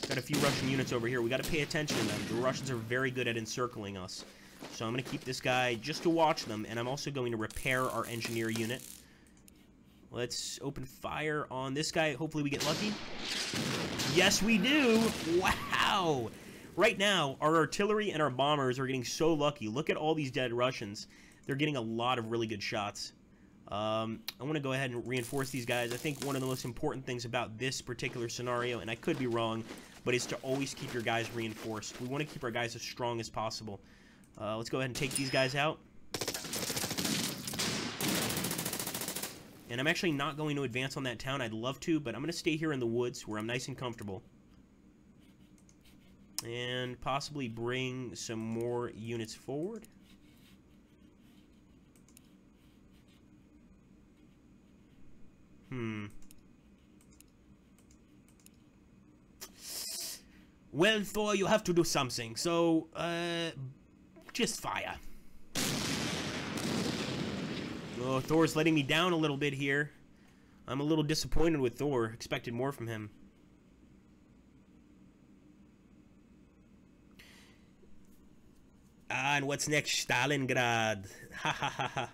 Got a few Russian units over here. We got to pay attention to them. The Russians are very good at encircling us. So I'm going to keep this guy just to watch them, and I'm also going to repair our engineer unit. Let's open fire on this guy. Hopefully we get lucky. Yes, we do! Wow! Right now, our artillery and our bombers are getting so lucky. Look at all these dead Russians. They're getting a lot of really good shots. I want to go ahead and reinforce these guys. I think one of the most important things about this particular scenario, and I could be wrong, but is to always keep your guys reinforced. We want to keep our guys as strong as possible. Let's go ahead and take these guys out. And I'm actually not going to advance on that town. I'd love to, but I'm going to stay here in the woods where I'm nice and comfortable. And possibly bring some more units forward. Well, Thor, you have to do something. So, just fire. Oh, Thor's letting me down a little bit here. I'm a little disappointed with Thor. Expected more from him. Ah, and what's next? Stalingrad. Ha ha ha ha.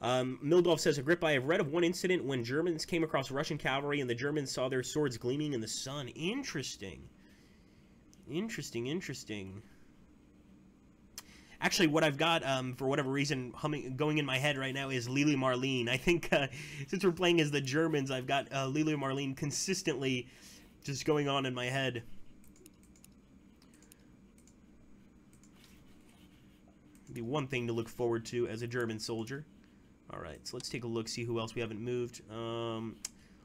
Mildolf says, Agrippa, I have read of one incident when Germans came across Russian cavalry and the Germans saw their swords gleaming in the sun. Interesting. Interesting, interesting. Actually, what I've got, for whatever reason, going in my head right now is Lili Marlene. I think, since we're playing as the Germans, I've got Lili Marlene consistently just going on in my head. Be one thing to look forward to as a German soldier. Alright, so let's take a look, see who else we haven't moved.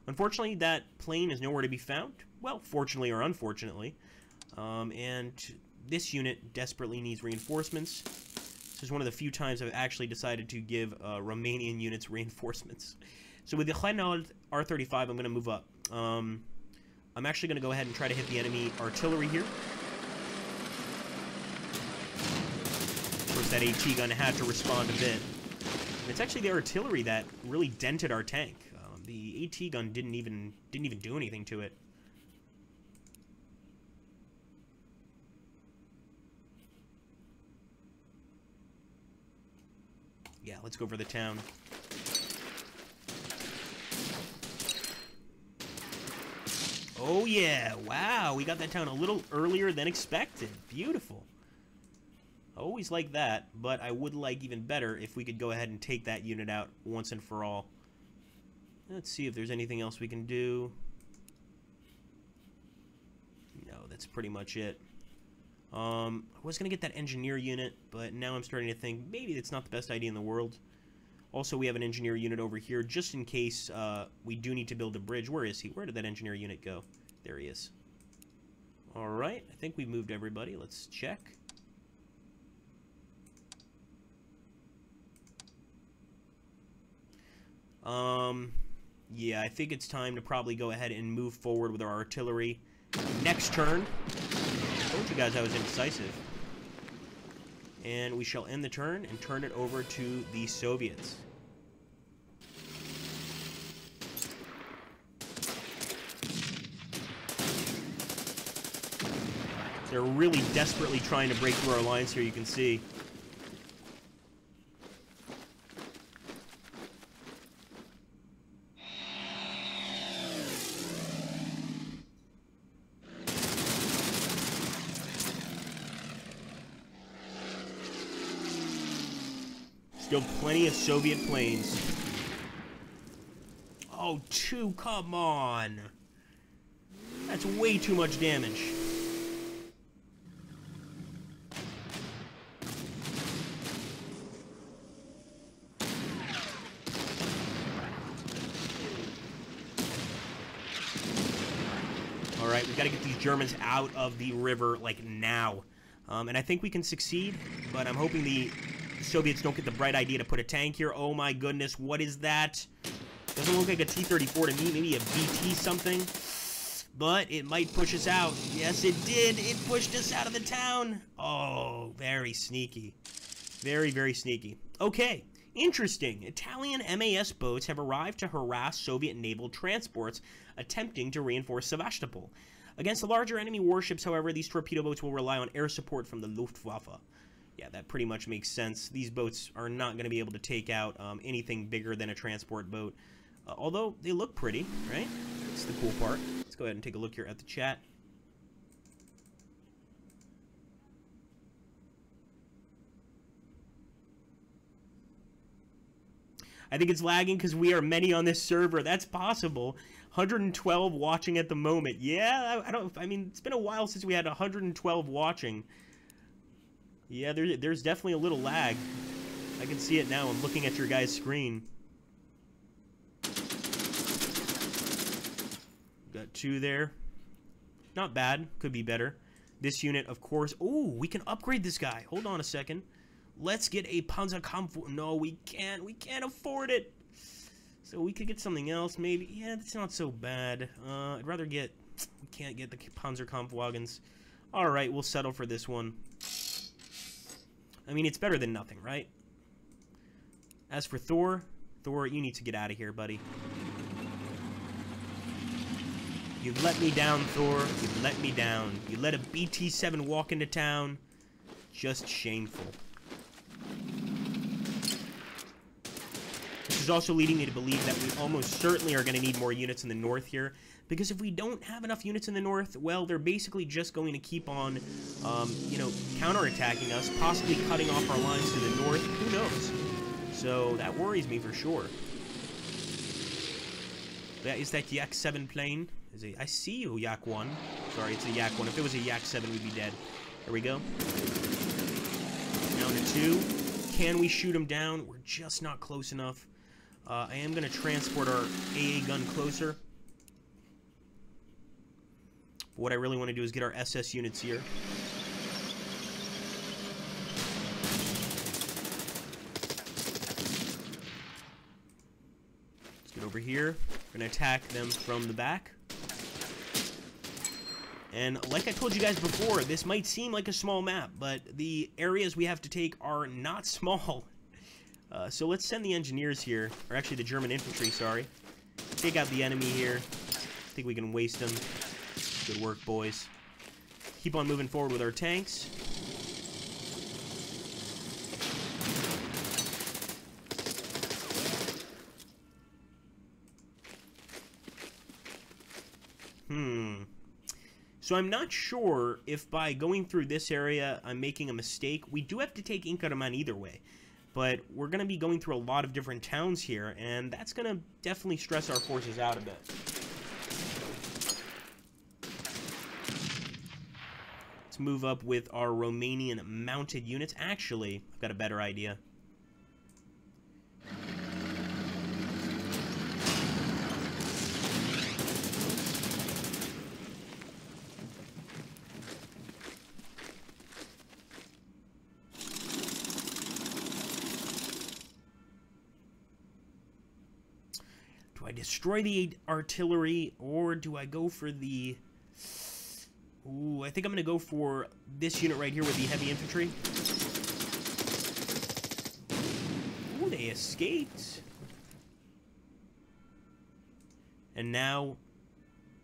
Unfortunately, that plane is nowhere to be found. Well, fortunately or unfortunately. And this unit desperately needs reinforcements. This is one of the few times I've actually decided to give Romanian units reinforcements. So with the Renault R35, I'm going to move up. I'm actually going to go ahead and try to hit the enemy artillery here. Of course, that AT gun had to respond a bit. And it's actually the artillery that really dented our tank. The AT gun didn't even do anything to it. Yeah, let's go for the town. Oh yeah, wow, we got that town a little earlier than expected. Beautiful. Always like that, but I would like even better if we could go ahead and take that unit out once and for all. Let's see if there's anything else we can do. No, that's pretty much it. I was going to get that engineer unit, but now I'm starting to think maybe it's not the best idea in the world. Also, we have an engineer unit over here just in case we do need to build a bridge. Where is he? Where did that engineer unit go? There he is. Alright, I think we've moved everybody. Let's check. Yeah, I think it's time to probably go ahead and move forward with our artillery. Next turn. I told you guys I was indecisive. And we shall end the turn and turn it over to the Soviets. They're really desperately trying to break through our lines here, you can see. Still plenty of Soviet planes. Oh, two, come on. That's way too much damage. Alright, we've got to get these Germans out of the river, like, now. And I think we can succeed, but I'm hoping the Soviets don't get the bright idea to put a tank here. Oh my goodness, what is that? Doesn't look like a T-34 to me, maybe a BT something. But it might push us out. Yes, it did. It pushed us out of the town. Oh, very sneaky. Very, very sneaky. Okay, interesting. Italian MAS boats have arrived to harass Soviet naval transports attempting to reinforce Sevastopol. Against the larger enemy warships, however, these torpedo boats will rely on air support from the Luftwaffe. Yeah, that pretty much makes sense. These boats are not going to be able to take out anything bigger than a transport boat. Although, they look pretty, right? That's the cool part. Let's go ahead and take a look here at the chat. I think it's lagging because we are many on this server. That's possible. 112 watching at the moment. Yeah, I mean, it's been a while since we had 112 watching. Yeah, there's definitely a little lag. I can see it now. I'm looking at your guys' screen. Got two there. Not bad. Could be better. This unit, of course. Oh, we can upgrade this guy. Hold on a second. Let's get a Panzerkrieg. No, we can't. We can't afford it. So we could get something else, maybe. Yeah, that's not so bad. I'd rather get... We can't get the Panzerkampfwagens. Alright, we'll settle for this one. I mean, it's better than nothing, right? As for Thor, you need to get out of here, buddy. You've let me down, Thor. You've let me down. You let a BT-7 walk into town. Just shameful. This is also leading me to believe that we almost certainly are going to need more units in the north here. Because if we don't have enough units in the north, well, they're basically just going to keep on, you know, counterattacking us, possibly cutting off our lines to the north. Who knows? So that worries me for sure. Is that Yak 7 plane? I see you, Yak 1. Sorry, it's a Yak 1. If it was a Yak 7, we'd be dead. There we go. Down to 2. Can we shoot him down? We're just not close enough. I am going to transport our AA gun closer. What I really want to do is get our SS units here. Let's get over here. We're going to attack them from the back. And like I told you guys before, this might seem like a small map, but the areas we have to take are not small. So let's send the engineers here, or actually the German infantry, sorry. Take out the enemy here. I think we can waste them. Good work, boys. Keep on moving forward with our tanks. So I'm not sure if by going through this area I'm making a mistake. We do have to take Incaramán either way. But we're going to be going through a lot of different towns here, and that's going to definitely stress our forces out a bit. Let's move up with our Romanian mounted units. Actually, I've got a better idea. Do I destroy the artillery, or do I go for the... Ooh, I think I'm going to go for this unit right here with the heavy infantry. Ooh, they escaped. And now,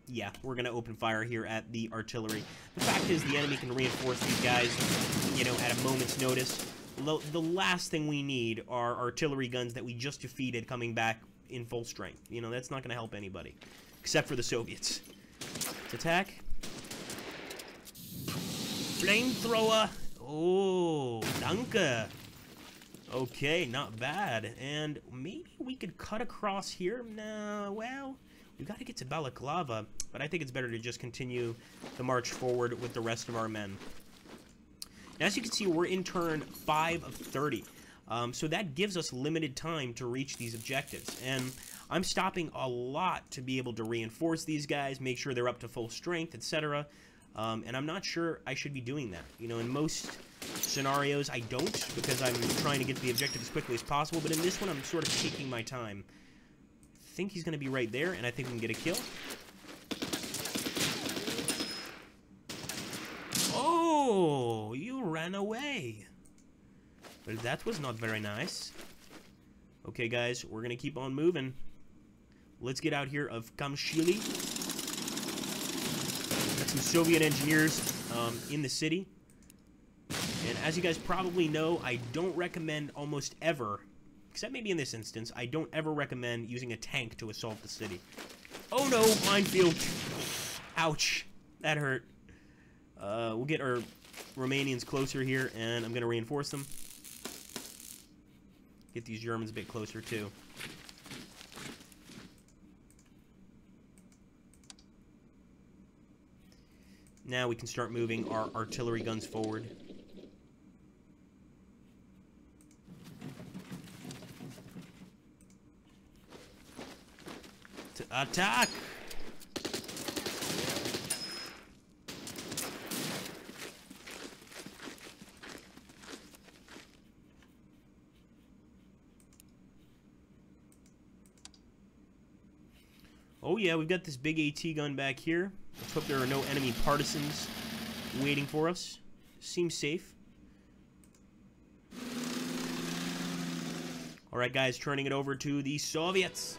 yeah, we're going to open fire here at the artillery. The fact is the enemy can reinforce these guys, you know, at a moment's notice. The last thing we need are artillery guns that we just defeated coming back in full strength. You know, that's not going to help anybody. Except for the Soviets. Let's attack. Flamethrower. Oh, danke. Okay, not bad. And maybe we could cut across here. No, well, we got to get to Balaclava. But I think it's better to just continue the march forward with the rest of our men. Now, as you can see, we're in turn 5 of 30. So that gives us limited time to reach these objectives. And I'm stopping a lot to be able to reinforce these guys, make sure they're up to full strength, etc. And I'm not sure I should be doing that. You know, in most scenarios, I don't, because I'm trying to get to the objective as quickly as possible. But in this one, I'm sort of taking my time. I think he's going to be right there, and I think we can get a kill. Oh, you ran away. Well, that was not very nice. Okay, guys, we're going to keep on moving. Let's get out here of Kamshili. Got some Soviet engineers in the city. And as you guys probably know, I don't recommend almost ever, except maybe in this instance, I don't ever recommend using a tank to assault the city. Oh no, minefield. Ouch. That hurt. We'll get our Romanians closer here, and I'm going to reinforce them. Get these Germans a bit closer, too. Now we can start moving our artillery guns forward. To attack! Oh yeah, we've got this big AT gun back here. Let's hope there are no enemy partisans waiting for us. Seems safe. Alright guys, turning it over to the Soviets.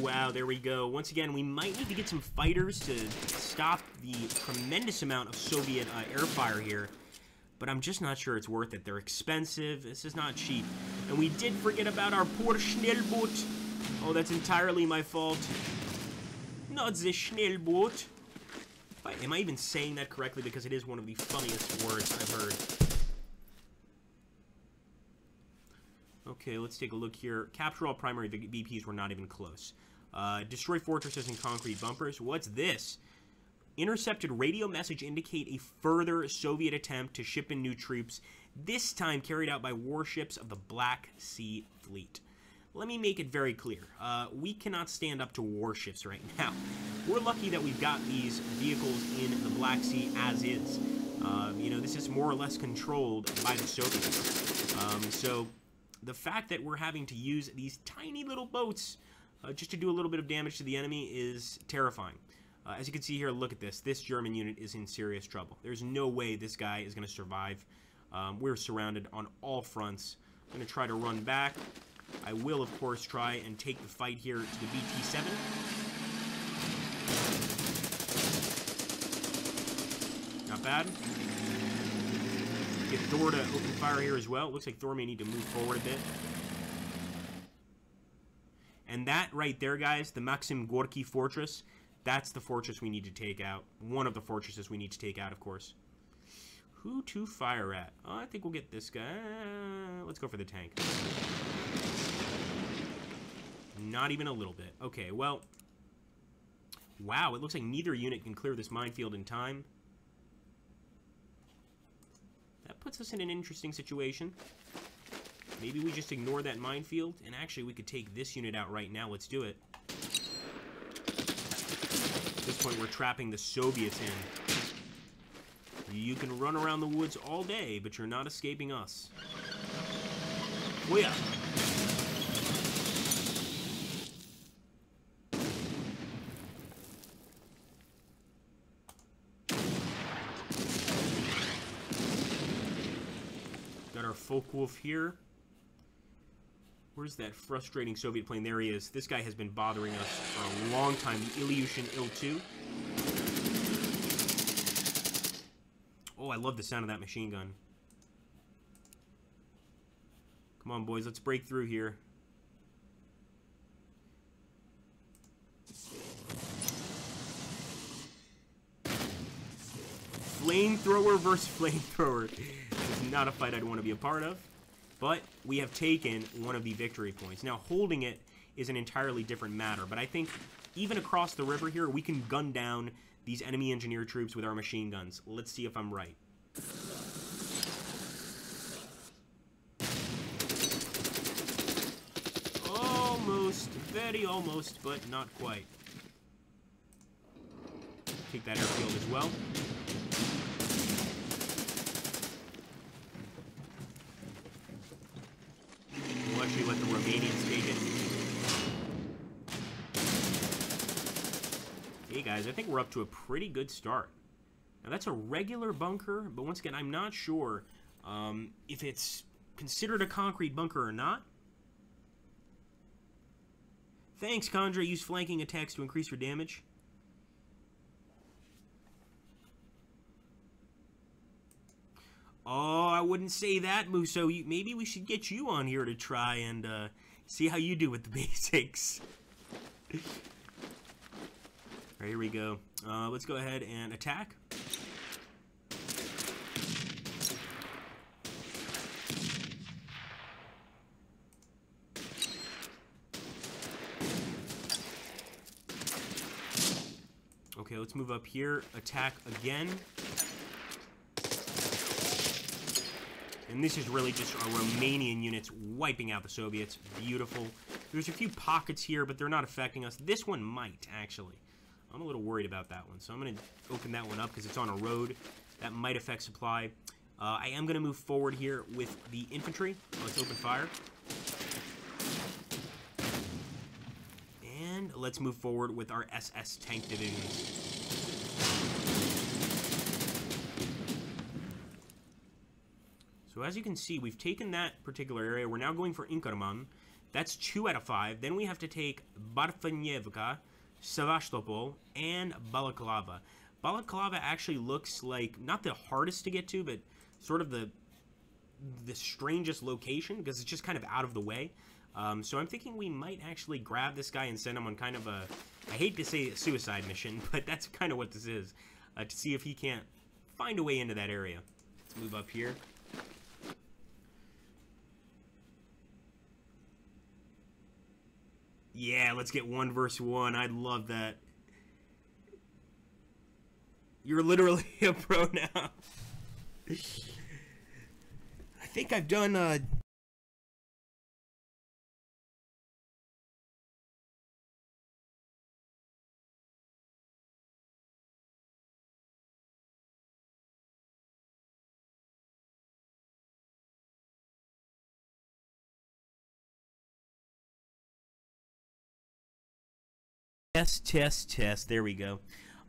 Wow, there we go. Once again, we might need to get some fighters to stop the tremendous amount of Soviet air fire here. But I'm just not sure it's worth it. They're expensive. This is not cheap. And we did forget about our poor Schnellboot. Oh, that's entirely my fault. Not the Schnellboot. Am I even saying that correctly? Because it is one of the funniest words I've heard. Okay, let's take a look here. Capture all primary BPs were not even close. Destroy fortresses and concrete bumpers. What's this? Intercepted radio message indicate a further Soviet attempt to ship in new troops, this time carried out by warships of the Black Sea Fleet. Let me make it very clear. We cannot stand up to warships right now. We're lucky that we've got these vehicles in the Black Sea as is. You know, this is more or less controlled by the Soviets. So the fact that we're having to use these tiny little boats just to do a little bit of damage to the enemy is terrifying. As you can see here, look at this. This German unit is in serious trouble. There's no way this guy is going to survive. We're surrounded on all fronts. I'm going to try to run back. I will, of course, try and take the fight here to the BT-7. Not bad. Get Thor to open fire here as well. Looks like Thor may need to move forward a bit. And that right there, guys, the Maxim Gorky Fortress, that's the fortress we need to take out. One of the fortresses we need to take out, of course. Who to fire at? Oh, I think we'll get this guy. Let's go for the tank. Not even a little bit. Okay, well. Wow, it looks like neither unit can clear this minefield in time. That puts us in an interesting situation. Maybe we just ignore that minefield, and actually we could take this unit out right now. Let's do it. At this point, we're trapping the Soviets in. You can run around the woods all day, but you're not escaping us. Oh yeah. Got our Focke-Wulf here. Where's that frustrating Soviet plane? There he is. This guy has been bothering us for a long time. The Ilyushin Il-2. Oh, I love the sound of that machine gun. Come on, boys. Let's break through here. Flamethrower versus flamethrower. This is not a fight I'd want to be a part of. But we have taken one of the victory points. Now, holding it is an entirely different matter. But I think even across the river here, we can gun down these enemy engineer troops with our machine guns. Let's see if I'm right. Almost. Very almost, but not quite. Take that airfield as well. We'll actually let the Romanians take it. Hey guys, I think we're up to a pretty good start. Now that's a regular bunker, but once again, I'm not sure if it's considered a concrete bunker or not. Thanks, Condra. Use flanking attacks to increase your damage. Oh, I wouldn't say that, Muso. Maybe we should get you on here to try and see how you do with the basics. Alright, here we go. Let's go ahead and attack. Okay, let's move up here. Attack again. And this is really just our Romanian units wiping out the Soviets. Beautiful. There's a few pockets here, but they're not affecting us. This one might, actually. I'm a little worried about that one. So I'm going to open that one up because it's on a road. That might affect supply. I am going to move forward here with the infantry. Let's open fire. And let's move forward with our SS tank divisions. So as you can see, we've taken that particular area. We're now going for Inkerman. That's 2 out of 5. Then we have to take Barfanyevka, Sevastopol, and Balaklava. Balaklava actually looks like not the hardest to get to, but sort of the strangest location because it's just kind of out of the way. So I'm thinking we might actually grab this guy and send him on kind of a, I hate to say a suicide mission, but that's kind of what this is, to see if he can't find a way into that area. Let's move up here. Yeah, let's get 1 versus 1. I'd love that. You're literally a pro now. I think I've done test. There we go.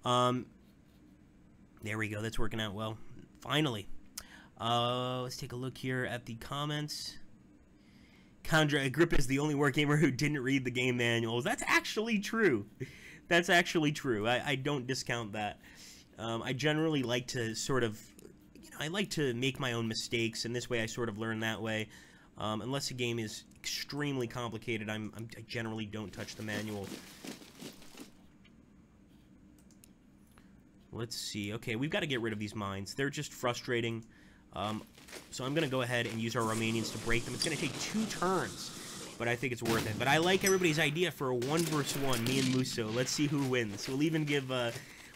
There we go. That's working out well. Finally. Let's take a look here at the comments. Condra, Agrippa is the only wargamer who didn't read the game manuals. That's actually true. That's actually true. I don't discount that. I generally like to sort of, I like to make my own mistakes, and this way I sort of learn that way. Unless a game is extremely complicated, I generally don't touch the manual. Let's see. Okay, we've got to get rid of these mines. They're just frustrating. So I'm going to go ahead and use our Romanians to break them. It's going to take 2 turns, but I think it's worth it. But I like everybody's idea for a 1-versus-1, me and Musso. Let's see who wins. We'll even give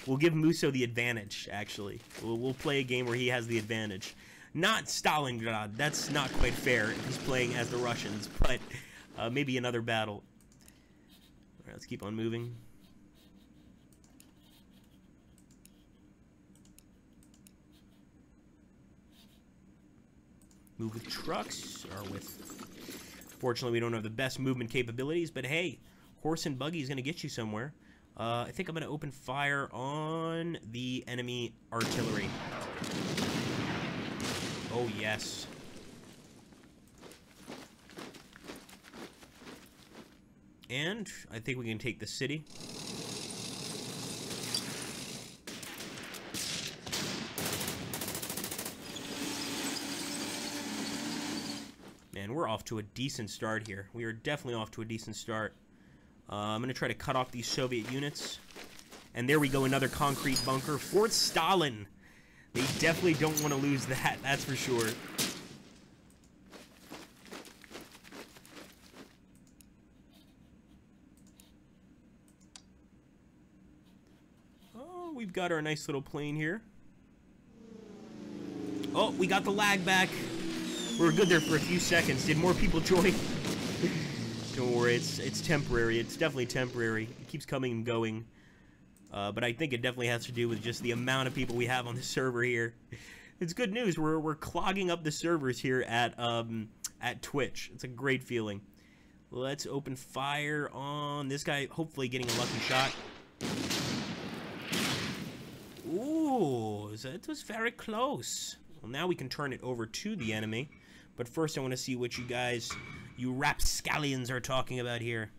Musso the advantage, actually. We'll play a game where he has the advantage. Not Stalingrad. That's not quite fair if he's playing as the Russians, but maybe another battle. All right, let's keep on moving. Move with trucks, or with... Fortunately, we don't have the best movement capabilities, but hey, horse and buggy is going to get you somewhere. I think I'm going to open fire on the enemy artillery. Oh, yes. And I think we can take the city. Man, we're off to a decent start here. We are definitely off to a decent start. I'm going to try to cut off these Soviet units. And there we go, another concrete bunker. Fort Stalin. They definitely don't want to lose that, that's for sure. Oh, we've got our nice little plane here. Oh, we got the lag back. We were good there for a few seconds. Did more people join? Don't worry, it's temporary. It's definitely temporary. It keeps coming and going. But I think it definitely has to do with just the amount of people we have on the server here. It's good news. We're clogging up the servers here at Twitch. It's a great feeling. Let's open fire on this guy, hopefully getting a lucky shot. Ooh, that was very close. Well, now we can turn it over to the enemy. But first I want to see what you rapscallions are talking about here.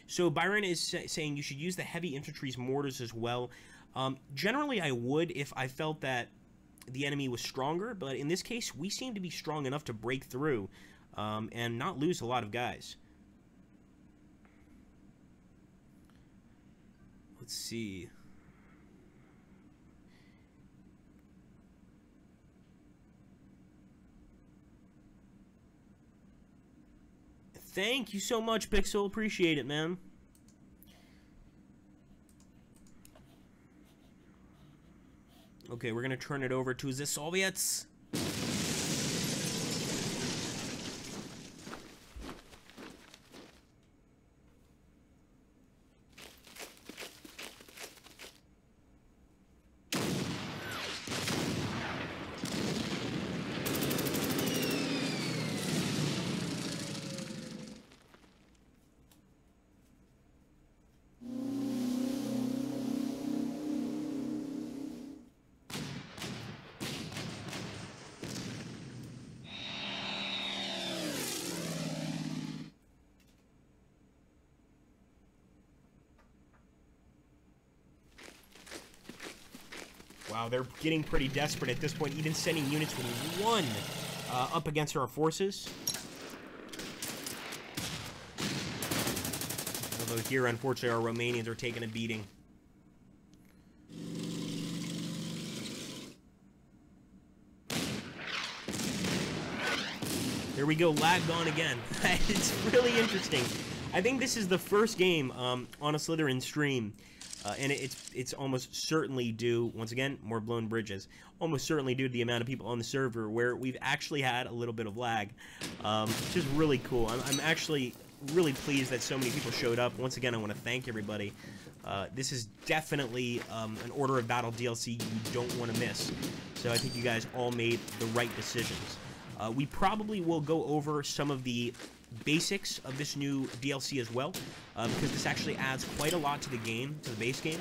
So Byron is saying you should use the heavy infantry's mortars as well. Generally I would if I felt that the enemy was stronger, but in this case we seem to be strong enough to break through and not lose a lot of guys. Let's see. Thank you so much, Pixel. Appreciate it, man. Okay, we're going to turn it over to the Soviets. Wow, they're getting pretty desperate at this point, even sending units with 1 up against our forces. Although here, unfortunately, our Romanians are taking a beating. There we go, lagged on again. It's really interesting. I think this is the first game on a Slytherin stream. And it's almost certainly due, once again, more blown bridges, almost certainly due to the amount of people on the server where we've actually had a little bit of lag, which is really cool. I'm actually really pleased that so many people showed up. Once again, I want to thank everybody. This is definitely an Order of Battle DLC you don't want to miss. So I think you guys all made the right decisions. We probably will go over some of the basics of this new DLC as well, because this actually adds quite a lot to the game, to the base game.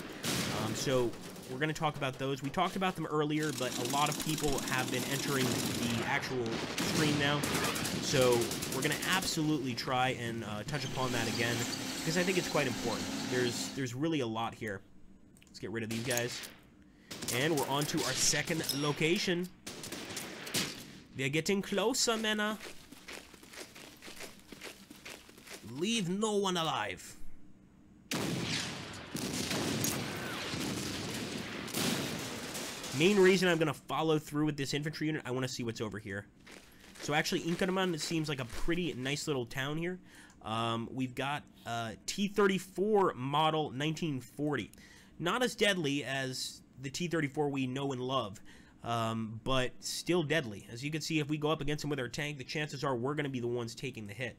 So we're going to talk about those. We talked about them earlier, but a lot of people have been entering the actual stream now. So we're going to absolutely try and touch upon that again, because I think it's quite important. There's really a lot here. Let's get rid of these guys. And we're on to our second location. We're getting closer, Mena. Leave no one alive. Main reason I'm going to follow through with this infantry unit, I want to see what's over here. So actually, Inkarman, it seems like a pretty nice little town here. We've got T-34 model 1940. Not as deadly as the T-34 we know and love, but still deadly. As you can see, if we go up against them with our tank, the chances are we're going to be the ones taking the hit.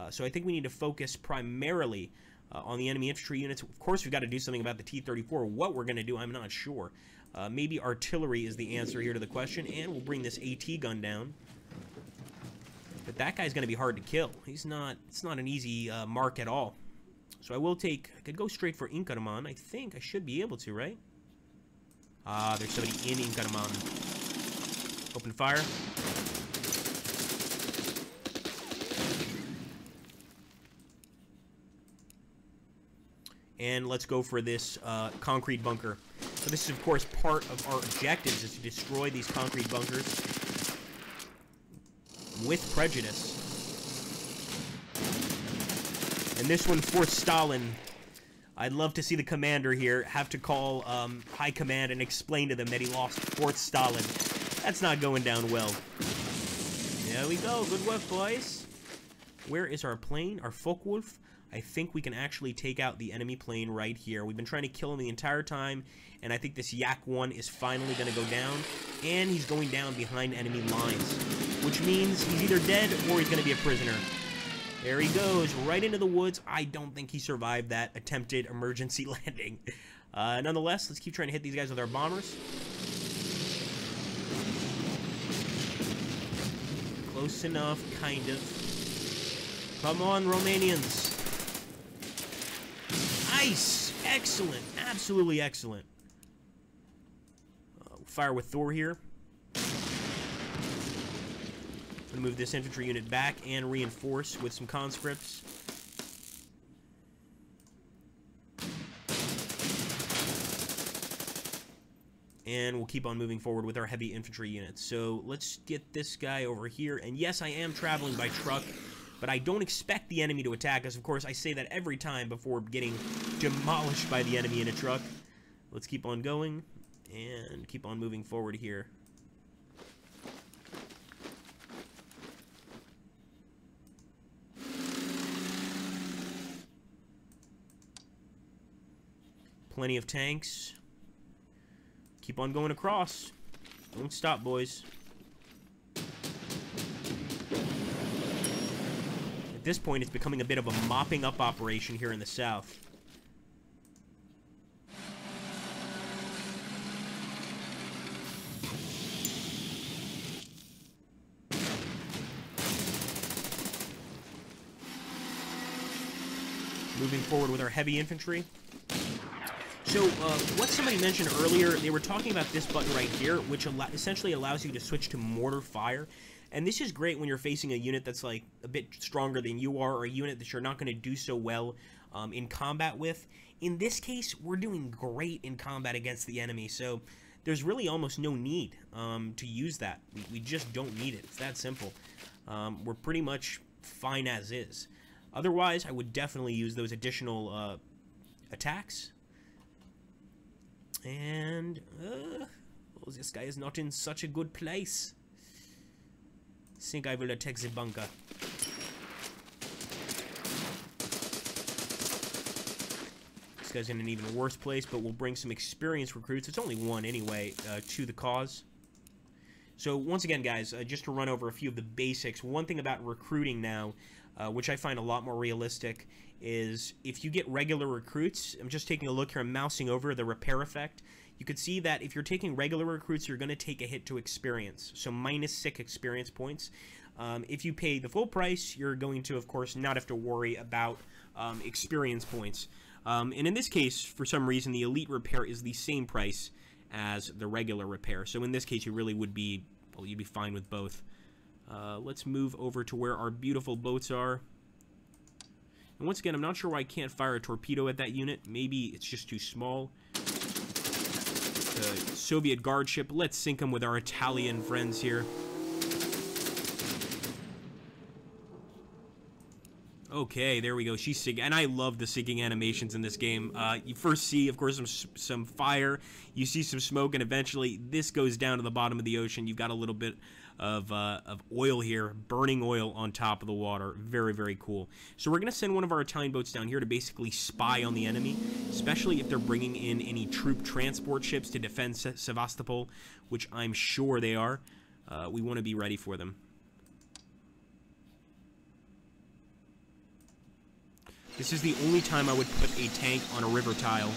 So I think we need to focus primarily on the enemy infantry units. Of course, we've got to do something about the T-34. What we're going to do, I'm not sure. Maybe artillery is the answer here to the question, and we'll bring this AT gun down. But that guy's going to be hard to kill. It's not an easy mark at all. So I could go straight for Inkarman. I think I should be able to, right? There's somebody in Inkarman. Open fire. And let's go for this concrete bunker. So this is, of course, part of our objectives, is to destroy these concrete bunkers with prejudice. And this one for Stalin. I'd love to see the commander here have to call High Command and explain to them that he lost Fort Stalin. That's not going down well. There we go. Good work, boys. Where is our plane? Our Focke-Wulf? I think we can actually take out the enemy plane right here. We've been trying to kill him the entire time, and I think this Yak-1 is finally going to go down, and he's going down behind enemy lines, which means he's either dead or he's going to be a prisoner. There he goes, right into the woods. I don't think he survived that attempted emergency landing. Nonetheless, let's keep trying to hit these guys with our bombers. Close enough, kind of. Come on, Romanians. Nice! Excellent. Absolutely excellent. We'll fire with Thor here. I'm going to move this infantry unit back and reinforce with some conscripts. And we'll keep on moving forward with our heavy infantry units. So let's get this guy over here. And yes, I am traveling by truck, but I don't expect the enemy to attack us. Of course, I say that every time before getting demolished by the enemy in a truck. Let's keep on going and keep on moving forward here. Plenty of tanks. Keep on going across. Don't stop, boys. At this point, it's becoming a bit of a mopping up operation here in the south. Moving forward with our heavy infantry. So, what somebody mentioned earlier, they were talking about this button right here, which essentially allows you to switch to mortar fire. And this is great when you're facing a unit that's like a bit stronger than you are, or a unit that you're not going to do so well in combat with. In this case, we're doing great in combat against the enemy, so there's really almost no need to use that. We just don't need it. It's that simple. We're pretty much fine as is. Otherwise, I would definitely use those additional attacks. And, well, this guy is not in such a good place. I think I will attack the bunker. This guy's in an even worse place, but we'll bring some experienced recruits. It's only one anyway, to the cause. So, once again, guys, just to run over a few of the basics, one thing about recruiting now, which I find a lot more realistic, is if you get regular recruits, I'm just taking a look here, I'm mousing over the repair effect, you could see that if you're taking regular recruits, you're going to take a hit to experience, so -6 experience points. If you pay the full price, you're going to, of course, not have to worry about experience points. And in this case, for some reason, the elite repair is the same price as the regular repair. So in this case, you really would be, well, you'd be fine with both. Let's move over to where our beautiful boats are. And once again, I'm not sure why I can't fire a torpedo at that unit. Maybe it's just too small. The Soviet guard ship. Let's sink them with our Italian friends here. Okay, there we go. She's sinking, and I love the sinking animations in this game. You first see, of course, some fire. You see some smoke, and eventually this goes down to the bottom of the ocean. You've got a little bit of oil here, burning oil on top of the water. Very, very cool. So we're going to send one of our Italian boats down here to basically spy on the enemy, especially if they're bringing in any troop transport ships to defend Sevastopol, which I'm sure they are. We want to be ready for them. This is the only time I would put a tank on a river tile.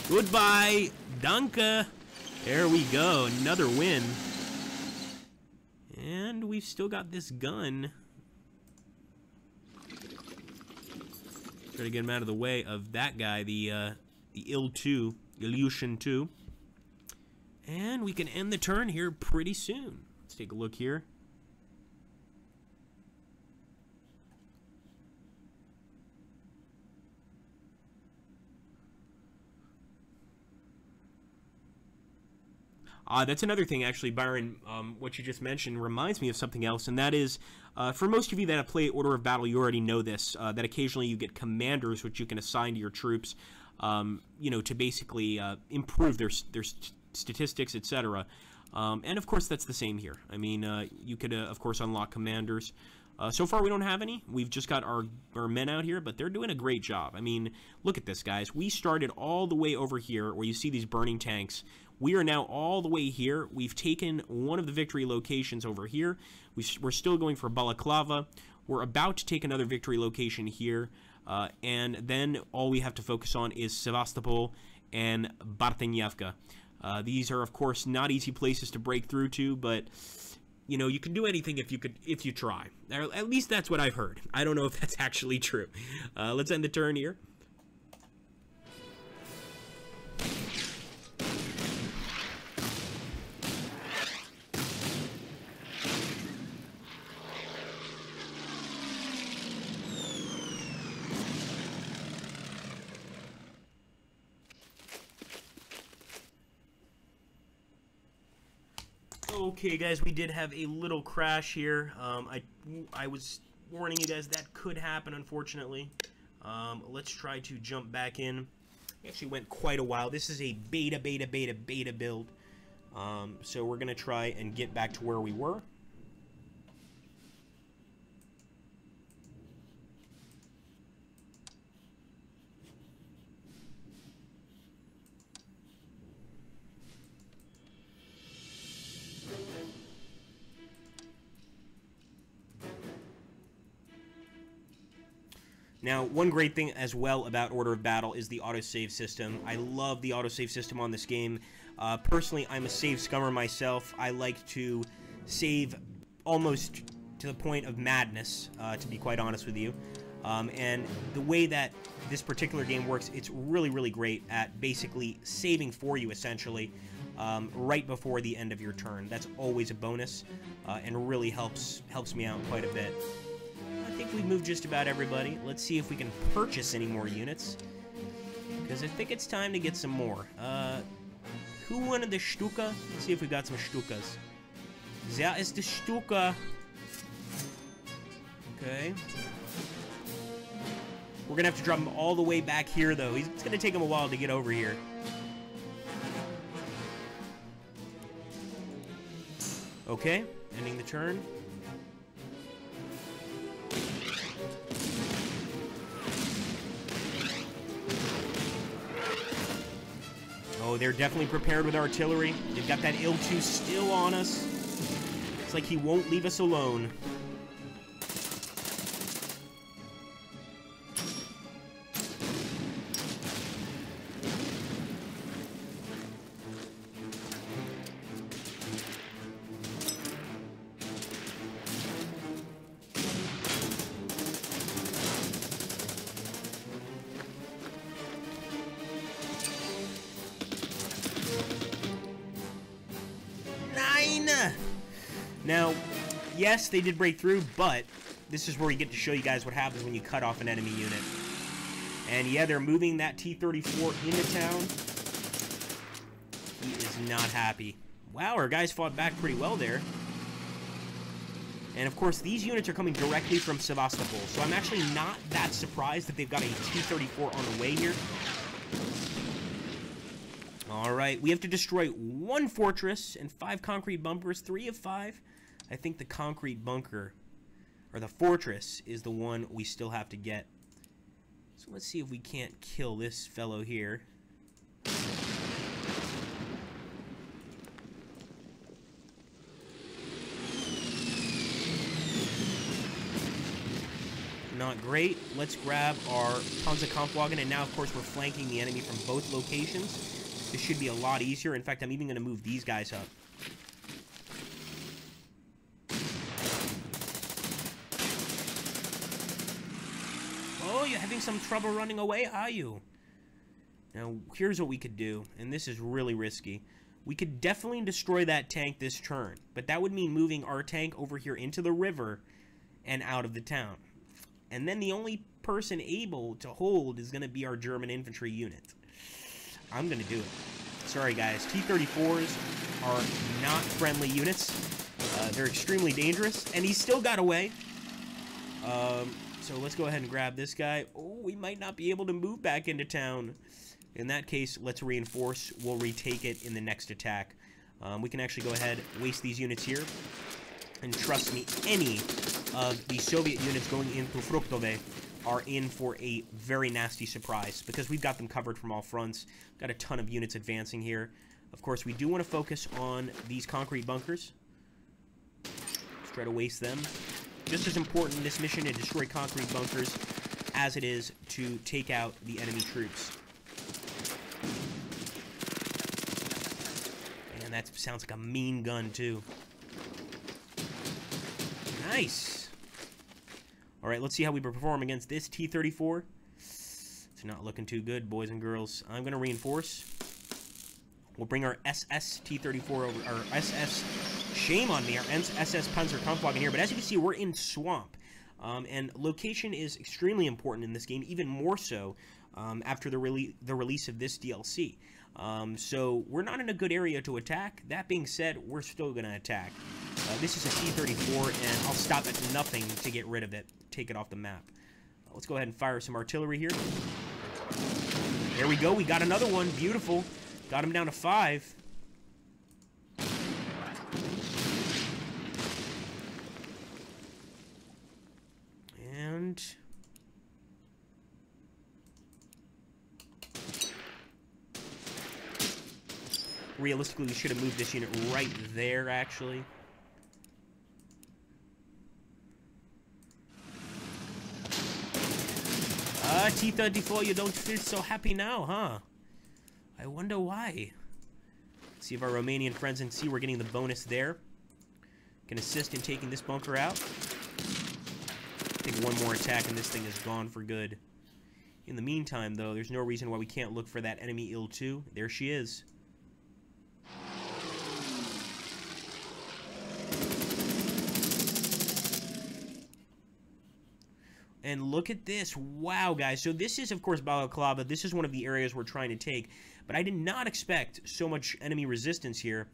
Goodbye, Danke. There we go, another win. And we've still got this gun. Try to get him out of the way of that guy, the Ilyushin 2. And we can end the turn here pretty soon. Let's take a look here. That's another thing, actually, Byron, what you just mentioned reminds me of something else, and that is, for most of you that have played Order of Battle, you already know this, that occasionally you get commanders which you can assign to your troops, you know, to basically improve their statistics, etc. And, of course, that's the same here. I mean, you could, of course, unlock commanders. So far, we don't have any. We've just got our men out here, but they're doing a great job. I mean, look at this, guys. We started all the way over here where you see these burning tanks. We are now all the way here. We've taken one of the victory locations over here. We're still going for Balaclava. We're about to take another victory location here. And then all we have to focus on is Sevastopol and Bartenyevka. These are, of course, not easy places to break through to, but you know, you can do anything if you try. At least that's what I've heard. I don't know if that's actually true. Let's end the turn here. Okay, guys, we did have a little crash here. I was warning you guys that could happen, unfortunately. Let's try to jump back in. It actually went quite a while. This is a beta build. So we're going to try and get back to where we were. Now, one great thing as well about Order of Battle is the autosave system. I love the autosave system on this game. Personally, I'm a save scummer myself. I like to save almost to the point of madness, to be quite honest with you. And the way that this particular game works, it's really, really great at basically saving for you, essentially, right before the end of your turn. That's always a bonus, and really helps me out quite a bit. I think we've moved just about everybody. Let's see if we can purchase any more units, because I think it's time to get some more. Who wanted the Stuka? Let's see if we got some Stukas. There is the Stuka. Okay. We're gonna have to drop him all the way back here, though. It's gonna take him a while to get over here. Okay, ending the turn. Oh, they're definitely prepared with artillery. They've got that Il-2 still on us. It's like he won't leave us alone. Now, yes, they did break through, but this is where we get to show you guys what happens when you cut off an enemy unit. And yeah, they're moving that T-34 into town. He is not happy. Wow, our guys fought back pretty well there. And of course, these units are coming directly from Sevastopol, so I'm actually not that surprised that they've got a T-34 on the way here. Alright, we have to destroy 1 fortress and 5 concrete bunkers, 3 of 5. I think the concrete bunker, or the fortress, is the one we still have to get. So let's see if we can't kill this fellow here. Not great. Let's grab our Panzerkrieg, and now, of course, we're flanking the enemy from both locations. This should be a lot easier. In fact, I'm even going to move these guys up. Oh, you're having some trouble running away, are you? Now, here's what we could do, and this is really risky. We could definitely destroy that tank this turn, but that would mean moving our tank over here into the river and out of the town. And then the only person able to hold is going to be our German infantry unit. I'm going to do it. Sorry, guys. T-34s are not friendly units. They're extremely dangerous. And he still got away. So let's go ahead and grab this guy. Oh, we might not be able to move back into town. In that case, let's reinforce. We'll retake it in the next attack. We can actually go ahead, waste these units here. And trust me, any of the Soviet units going into Fruktove are in for a very nasty surprise because we've got them covered from all fronts. Got a ton of units advancing here. Of course, we do want to focus on these concrete bunkers. Let's try to waste them. Just as important in this mission to destroy concrete bunkers as it is to take out the enemy troops. And that sounds like a mean gun, too. Nice. All right, let's see how we perform against this T-34. It's not looking too good, boys and girls. I'm going to reinforce. We'll bring our SS T-34 over, our SS, shame on me, our SS Panzerkrieg in here. But as you can see, we're in swamp. And location is extremely important in this game, even more so after the release of this DLC. So we're not in a good area to attack. That being said, we're still going to attack. This is a T-34, and I'll stop at nothing to get rid of it, take it off the map. Let's go ahead and fire some artillery here. There we go. We got another one. Beautiful. Got him down to 5. And realistically, we should have moved this unit right there, actually. T-34, you don't feel so happy now, huh? I wonder why. Let's see if our Romanian friends can see we're getting the bonus there. Can assist in taking this bunker out. Take one more attack and this thing is gone for good. In the meantime, though, there's no reason why we can't look for that enemy IL-2. There she is. And look at this. Wow, guys. So this is, of course, Balaclava. This is one of the areas we're trying to take. But I did not expect so much enemy resistance here.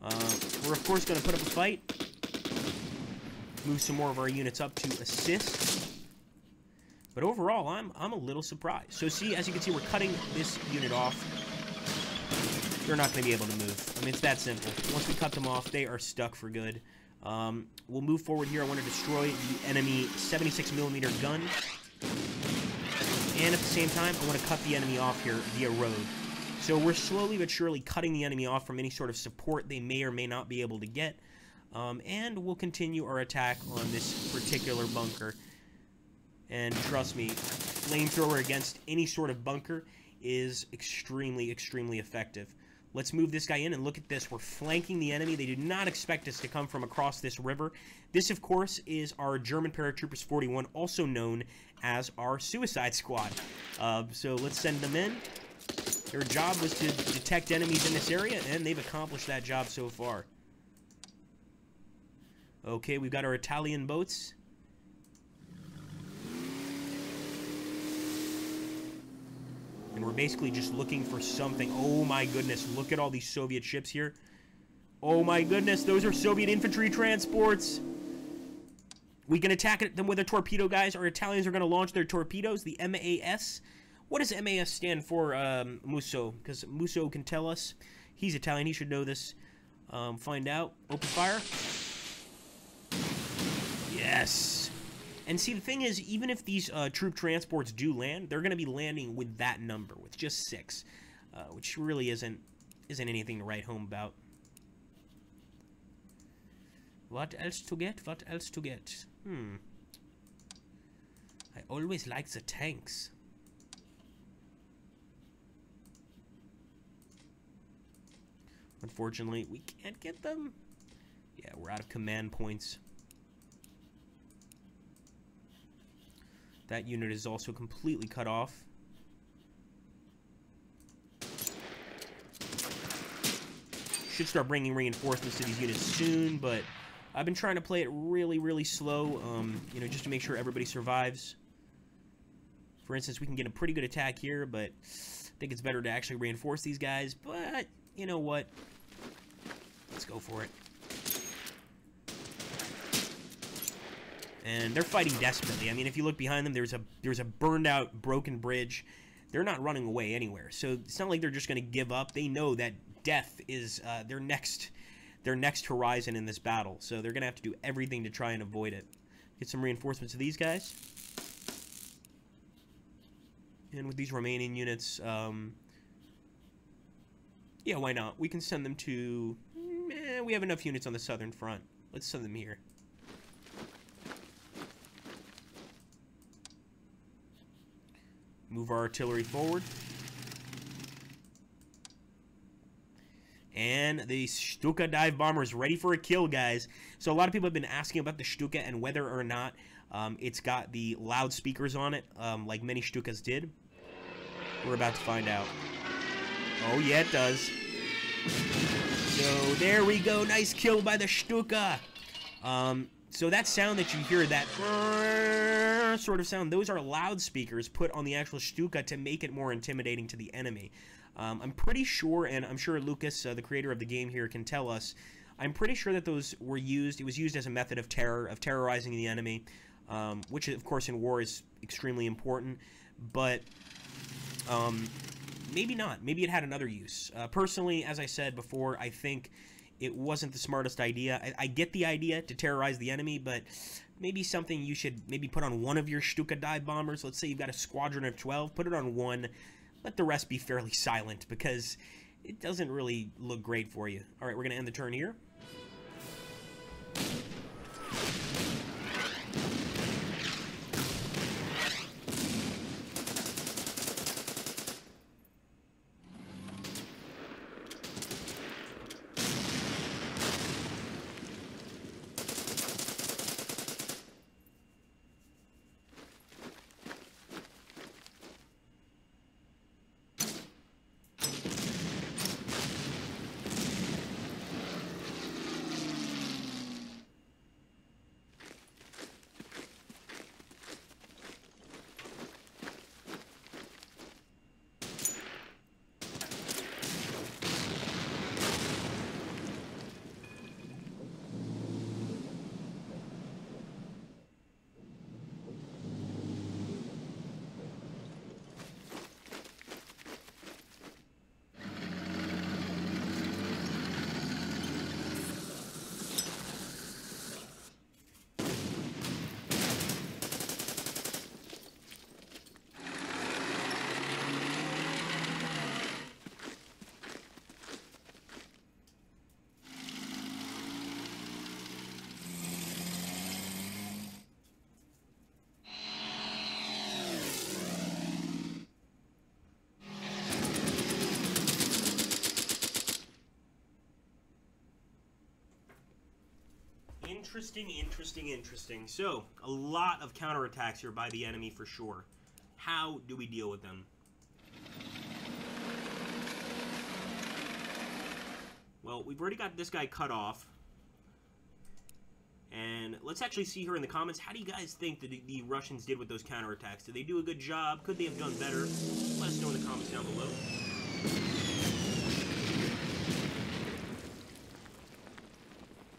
We're, of course, going to put up a fight. Move some more of our units up to assist. But overall, I'm a little surprised. So see, as you can see, we're cutting this unit off. They're not going to be able to move. I mean, it's that simple. Once we cut them off, they are stuck for good. We'll move forward here. I want to destroy the enemy 76mm gun. And at the same time, I want to cut the enemy off here via road. So we're slowly but surely cutting the enemy off from any sort of support they may or may not be able to get. And we'll continue our attack on this particular bunker. And trust me, flamethrower against any sort of bunker is extremely, extremely effective. Let's move this guy in, and look at this. We're flanking the enemy. They did not expect us to come from across this river. This, of course, is our German Paratroopers 41, also known as our Suicide Squad. So let's send them in. Their job was to detect enemies in this area, and they've accomplished that job so far. Okay, we've got our Italian boats. And we're basically just looking for something. Oh my goodness, look at all these Soviet ships here. Oh my goodness, those are Soviet infantry transports. We can attack them with a torpedo, guys. Our Italians are going to launch their torpedoes, the MAS. What does MAS stand for, Musso? Because Musso can tell us. He's Italian, he should know this. Find out. Open fire. Yes. And see, the thing is, even if these troop transports do land, they're going to be landing with that number, with just 6, which really isn't anything to write home about. What else to get? What else to get? I always like the tanks. Unfortunately, we can't get them. Yeah, we're out of command points. That unit is also completely cut off. Should start bringing reinforcements to these units soon, but I've been trying to play it really, really slow, you know, just to make sure everybody survives. For instance, we can get a pretty good attack here, but I think it's better to actually reinforce these guys. But, you know what? Let's go for it. And they're fighting desperately. I mean, if you look behind them, there's a burned-out, broken bridge. They're not running away anywhere. So it's not like they're just going to give up. They know that death is their next horizon in this battle. So they're going to have to do everything to try and avoid it. Get some reinforcements to these guys. And with these Romanian units, yeah, why not? We can send them to... we have enough units on the southern front. Let's send them here. Move our artillery forward. And the Stuka dive bomber is ready for a kill, guys. So a lot of people have been asking about the Stuka and whether or not it's got the loudspeakers on it, like many Stukas did. We're about to find out. Oh, yeah, it does. So there we go. Nice kill by the Stuka. So that sound that you hear, that sort of sound, those are loudspeakers put on the actual Stuka to make it more intimidating to the enemy. I'm pretty sure, and I'm sure Lucas, the creator of the game here, can tell us, I'm pretty sure that those were used, it was used as a method of terror, of terrorizing the enemy, which of course in war is extremely important, but maybe not. Maybe it had another use. Personally, as I said before, I think it wasn't the smartest idea. I get the idea to terrorize the enemy, but maybe something you should maybe put on one of your Stuka dive bombers. Let's say you've got a squadron of 12, put it on one, let the rest be fairly silent, because it doesn't really look great for you. All right, we're going to end the turn here. Interesting. So, a lot of counterattacks here by the enemy for sure. How do we deal with them? Well, we've already got this guy cut off. And let's actually see here in the comments, how do you guys think that the Russians did with those counterattacks? Did they do a good job? Could they have done better? Let us know in the comments down below.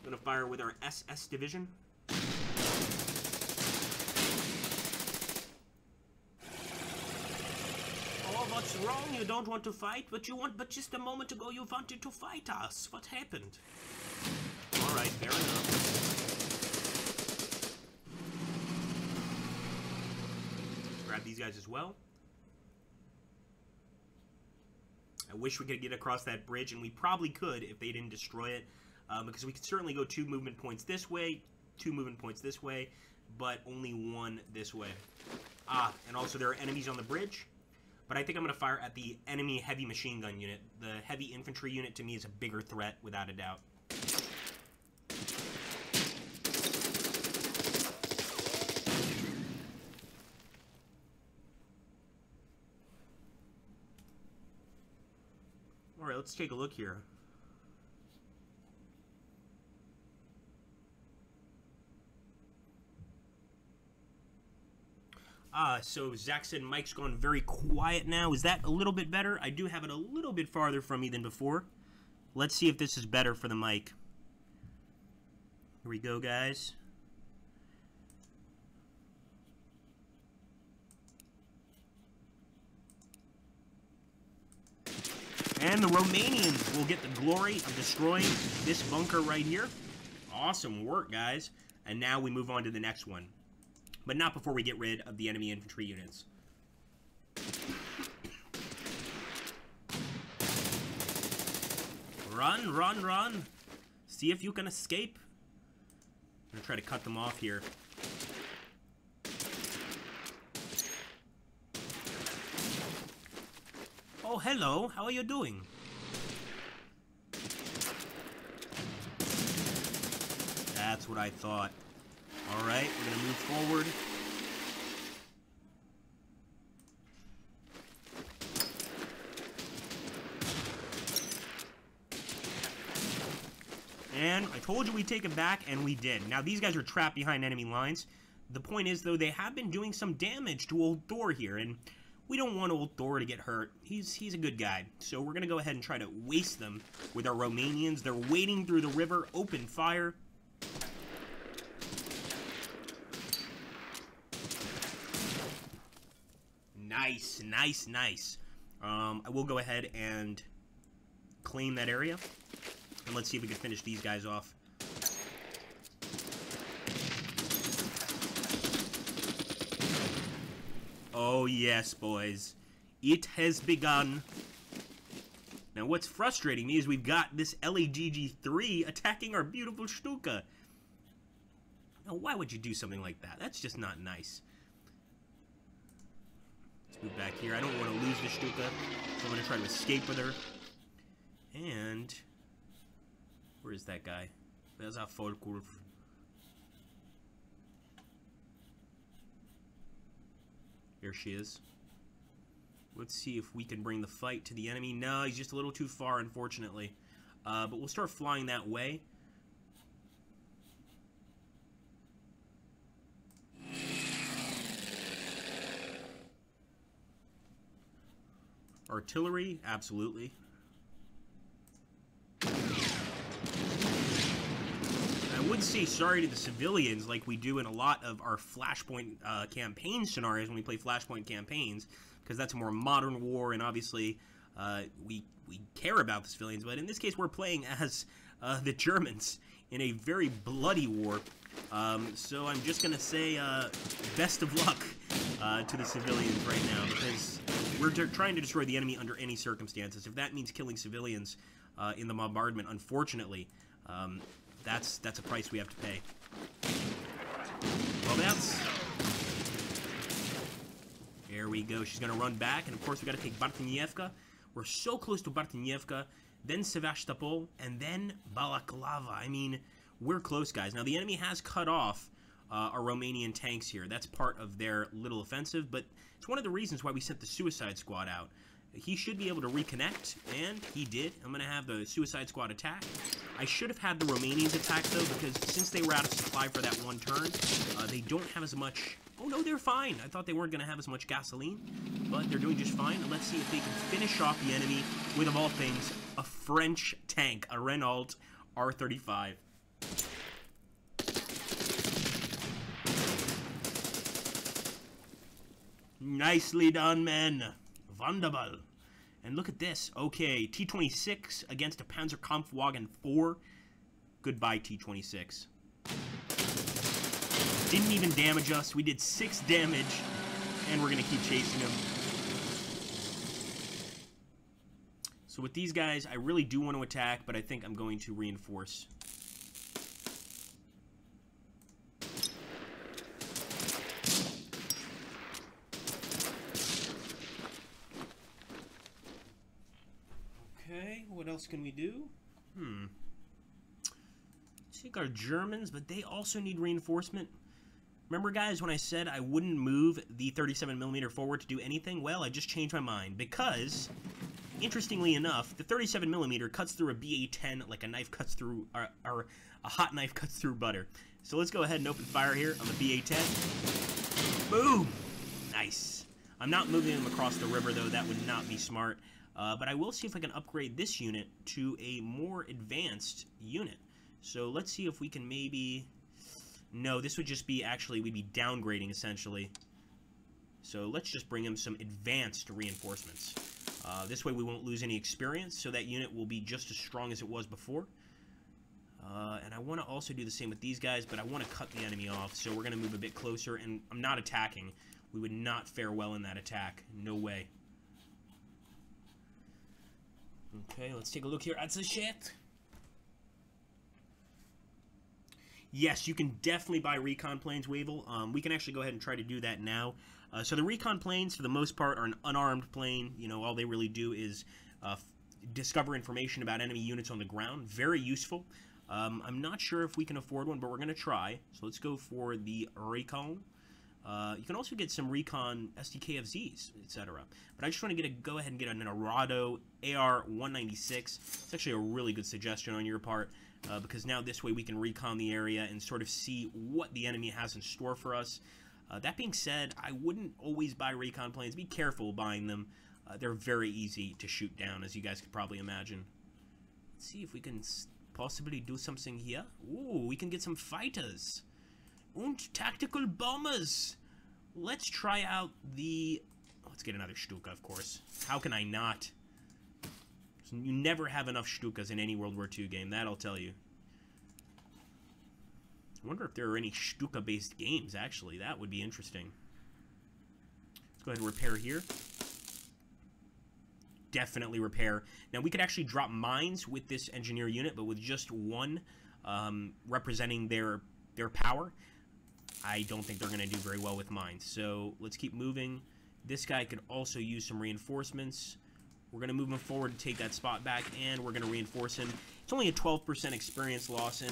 Gonna fire with our SS division. Oh, what's wrong? You don't want to fight, but just a moment ago you wanted to fight us. What happened? Alright, fair enough. Grab these guys as well. I wish we could get across that bridge, and we probably could if they didn't destroy it, because we could certainly go 2 movement points this way, 2 movement points this way, but only 1 this way. Ah, and also there are enemies on the bridge, but I think I'm going to fire at the enemy heavy machine gun unit. The heavy infantry unit to me is a bigger threat, without a doubt. Alright, let's take a look here. So Zach said Mike's gone very quiet now. Is that a little bit better? I do have it a little bit farther from me than before. Let's see if this is better for the mic. Here we go, guys. And the Romanians will get the glory of destroying this bunker right here. Awesome work, guys. And now we move on to the next one. But not before we get rid of the enemy infantry units. Run, run, run. See if you can escape. I'm going to try to cut them off here. Oh, hello. How are you doing? That's what I thought. Alright, we're going to move forward. And I told you we'd take it back, and we did. Now, these guys are trapped behind enemy lines. The point is, though, they have been doing some damage to Old Thor here, and we don't want Old Thor to get hurt. He's a good guy. So we're going to go ahead and try to waste them with our Romanians. They're wading through the river. Open fire. Nice, nice, nice. I will go ahead and claim that area. And let's see if we can finish these guys off. Oh yes, boys. It has begun. Now what's frustrating me is we've got this LAGG-3 attacking our beautiful Stuka. Now why would you do something like that? That's just not nice. Let's move back here. I don't want to lose the Stuka, so I'm going to try to escape with her. And where is that guy? There's our Folkulf. Here she is. Let's see if we can bring the fight to the enemy. No, he's just a little too far, unfortunately. But we'll start flying that way. Artillery, absolutely. I would say sorry to the civilians like we do in a lot of our Flashpoint campaign scenarios when we play Flashpoint campaigns, because that's a more modern war, and obviously we care about the civilians, but in this case we're playing as the Germans in a very bloody war. So I'm just going to say best of luck to the civilians right now, because we're trying to destroy the enemy under any circumstances. If that means killing civilians in the bombardment, unfortunately, that's a price we have to pay. Well, there we go. She's going to run back, and of course we got to take Bartnievka. We're so close to Bartnievka, then Sevastopol, and then Balaklava. I mean, we're close, guys. Now, the enemy has cut off our Romanian tanks here. That's part of their little offensive, but it's one of the reasons why we sent the Suicide Squad out. he should be able to reconnect, and he did. I'm going to have the Suicide Squad attack. I should have had the Romanians attack, though, because since they were out of supply for that one turn, they don't have as much... Oh, no, they're fine. I thought they weren't going to have as much gasoline, but they're doing just fine. Let's see if they can finish off the enemy with, of all things, a French tank, a Renault R35. Nicely done, men. Wunderbar. And look at this. Okay, T-26 against a Panzerkampfwagen 4. Goodbye, T-26. Didn't even damage us. We did 6 damage, and we're going to keep chasing him. So with these guys, I really do want to attack, but I think I'm going to reinforce. Okay, what else can we do? Take our Germans, but they also need reinforcement. Remember, guys, when I said I wouldn't move the 37mm forward to do anything? Well, I just changed my mind, because, interestingly enough, the 37mm cuts through a BA-10 like a knife cuts through, or a hot knife cuts through butter. So let's go ahead and open fire here on the BA-10. Boom! Nice. I'm not moving them across the river, though. That would not be smart. But I will see if I can upgrade this unit to a more advanced unit. So let's see if we can maybe... No, this would just be, actually, we'd be downgrading, essentially. So let's just bring him some advanced reinforcements. This way we won't lose any experience, so that unit will be just as strong as it was before. And I want to also do the same with these guys, but I want to cut the enemy off, so we're going to move a bit closer, and I'm not attacking. We would not fare well in that attack. No way. Okay, let's take a look here at the shit. Yes, you can definitely buy recon planes, Wavell. We can actually go ahead and try to do that now. So the recon planes, for the most part, are an unarmed plane. You know, all they really do is discover information about enemy units on the ground. Very useful. I'm not sure if we can afford one, but we're going to try. So let's go for the recon. You can also get some recon SDKFZs, etc. But I just want to go ahead and get an Arado AR-196. It's actually a really good suggestion on your part, because now this way we can recon the area and sort of see what the enemy has in store for us. That being said, I wouldn't always buy recon planes. Be careful buying them. They're very easy to shoot down, as you guys could probably imagine. Let's see if we can possibly do something here. Ooh, we can get some fighters. Und tactical bombers. Let's try out the... Let's get another Stuka, of course. How can I not? You never have enough Stukas in any World War II game, that I'll tell you. I wonder if there are any Stuka-based games, actually. That would be interesting. Let's go ahead and repair here. Definitely repair. Now, we could actually drop mines with this engineer unit, but with just one representing their power, I don't think they're going to do very well with mines. So let's keep moving. This guy could also use some reinforcements. We're going to move him forward to take that spot back, and we're going to reinforce him. It's only a 12% experience loss, and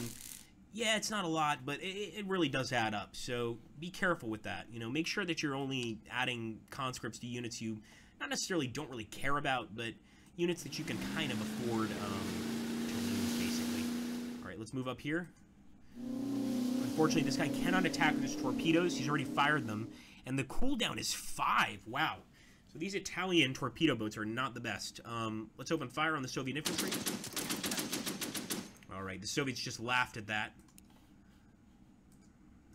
yeah, it's not a lot, but it really does add up. So be careful with that. You know, make sure that you're only adding conscripts to units you not necessarily don't really care about, but units that you can kind of afford to lose, basically. All right, let's move up here. Unfortunately, this guy cannot attack with his torpedoes. He's already fired them. And the cooldown is 5. Wow. So these Italian torpedo boats are not the best. Let's open fire on the Soviet infantry. All right, the Soviets just laughed at that.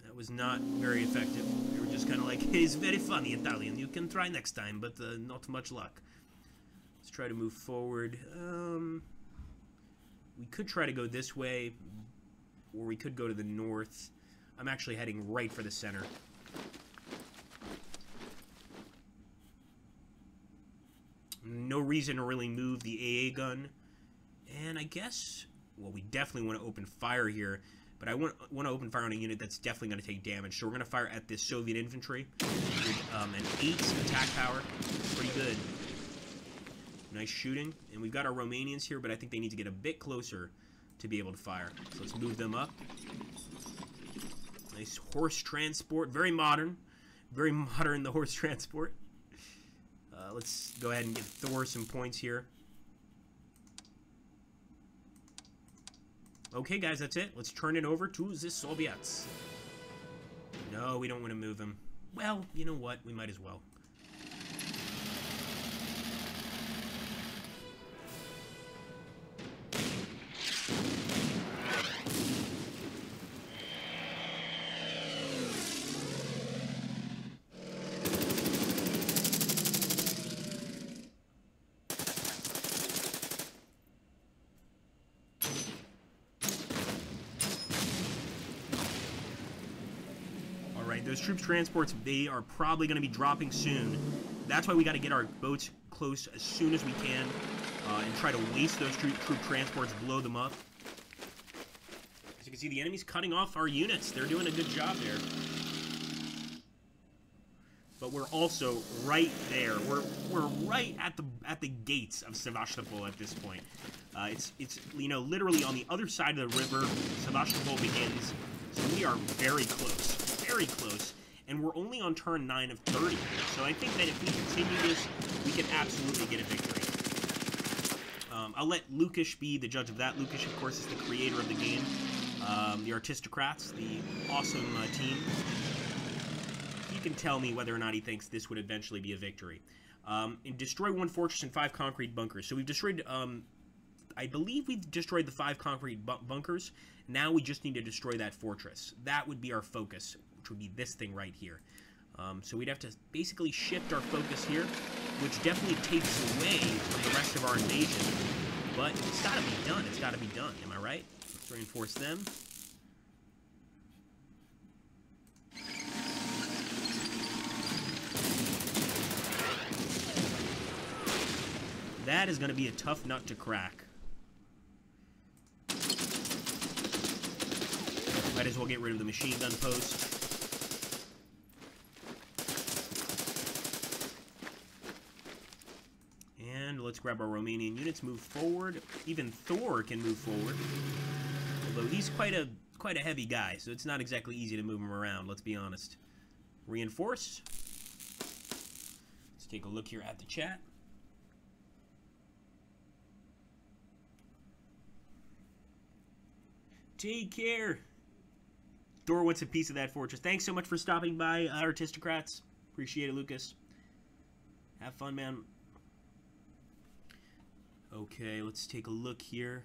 That was not very effective. They were just kind of like, hey, it's very funny, Italian. You can try next time, but not much luck. Let's try to move forward. We could try to go this way, or we could go to the north. I'm actually heading right for the center. No reason to really move the AA gun. And I guess, well, we definitely want to open fire here, but I want to open fire on a unit that's definitely going to take damage. So we're going to fire at this Soviet infantry with an 8 attack power. Pretty good. Nice shooting. And we've got our Romanians here, but I think they need to get a bit closer to be able to fire. So let's move them up. Nice horse transport. Very modern. Very modern, the horse transport. Let's go ahead and give Thor some points here. Okay, guys, that's it. Let's turn it over to the Soviets. No, we don't want to move him. Well, you know what? We might as well. Those troop transports, they are probably going to be dropping soon. That's why we got to get our boats close as soon as we can and try to waste those troop transports, blow them up. As you can see, the enemy's cutting off our units. They're doing a good job there. But we're also right there. We're right at the gates of Sevastopol at this point. It's you know, literally on the other side of the river, Sevastopol begins. So we are very close. Very close, and we're only on turn 9 of 30, so I think that if we continue this, we can absolutely get a victory. I'll let Lukash be the judge of that. Lukash, of course, is the creator of the game, the Artistocrats, the awesome team. He can tell me whether or not he thinks this would eventually be a victory. And destroy 1 fortress and 5 concrete bunkers. So we've destroyed, I believe we've destroyed the 5 concrete bunkers. Now we just need to destroy that fortress. That would be our focus, which would be this thing right here. So we'd have to basically shift our focus here, which definitely takes away from the rest of our invasion. But it's got to be done. It's got to be done. Am I right? Let's reinforce them. That is going to be a tough nut to crack. Might as well get rid of the machine gun post. And let's grab our Romanian units, move forward. Even Thor can move forward. Although he's quite a heavy guy, so it's not exactly easy to move him around, let's be honest. Reinforce. Let's take a look here at the chat. Take care. Thor wants a piece of that fortress. Thanks so much for stopping by, Artistocrats. Appreciate it, Lucas. Have fun, man. Okay, let's take a look here.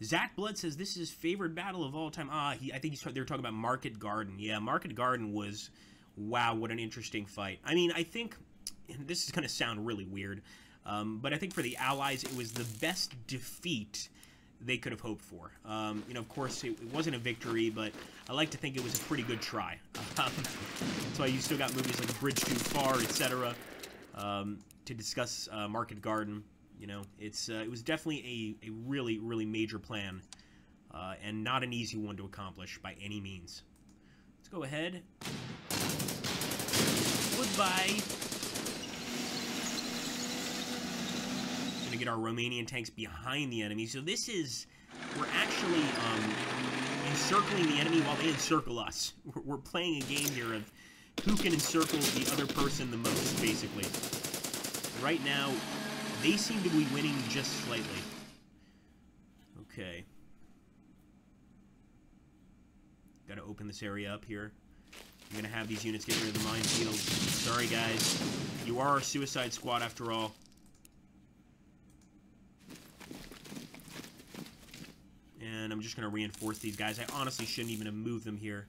Zach Blood says this is his favorite battle of all time. I think they were talking about Market Garden. Yeah, Market Garden was, wow, what an interesting fight. I mean, I think, and this is going to sound really weird, but I think for the Allies, it was the best defeat they could have hoped for. You know, of course, it wasn't a victory, but I like to think it was a pretty good try. That's why you still got movies like Bridge Too Far, etc., to discuss Market Garden. You know, it was definitely a really, really major plan, and not an easy one to accomplish by any means. Let's go ahead. Goodbye. Get our Romanian tanks behind the enemy. So this is, we're actually encircling the enemy while they encircle us. We're playing a game here of who can encircle the other person the most, basically. Right now, they seem to be winning just slightly. Okay. Got to open this area up here. I'm going to have these units get rid of the minefield. Sorry, guys. You are our suicide squad after all. And I'm just going to reinforce these guys. I honestly shouldn't even have moved them here.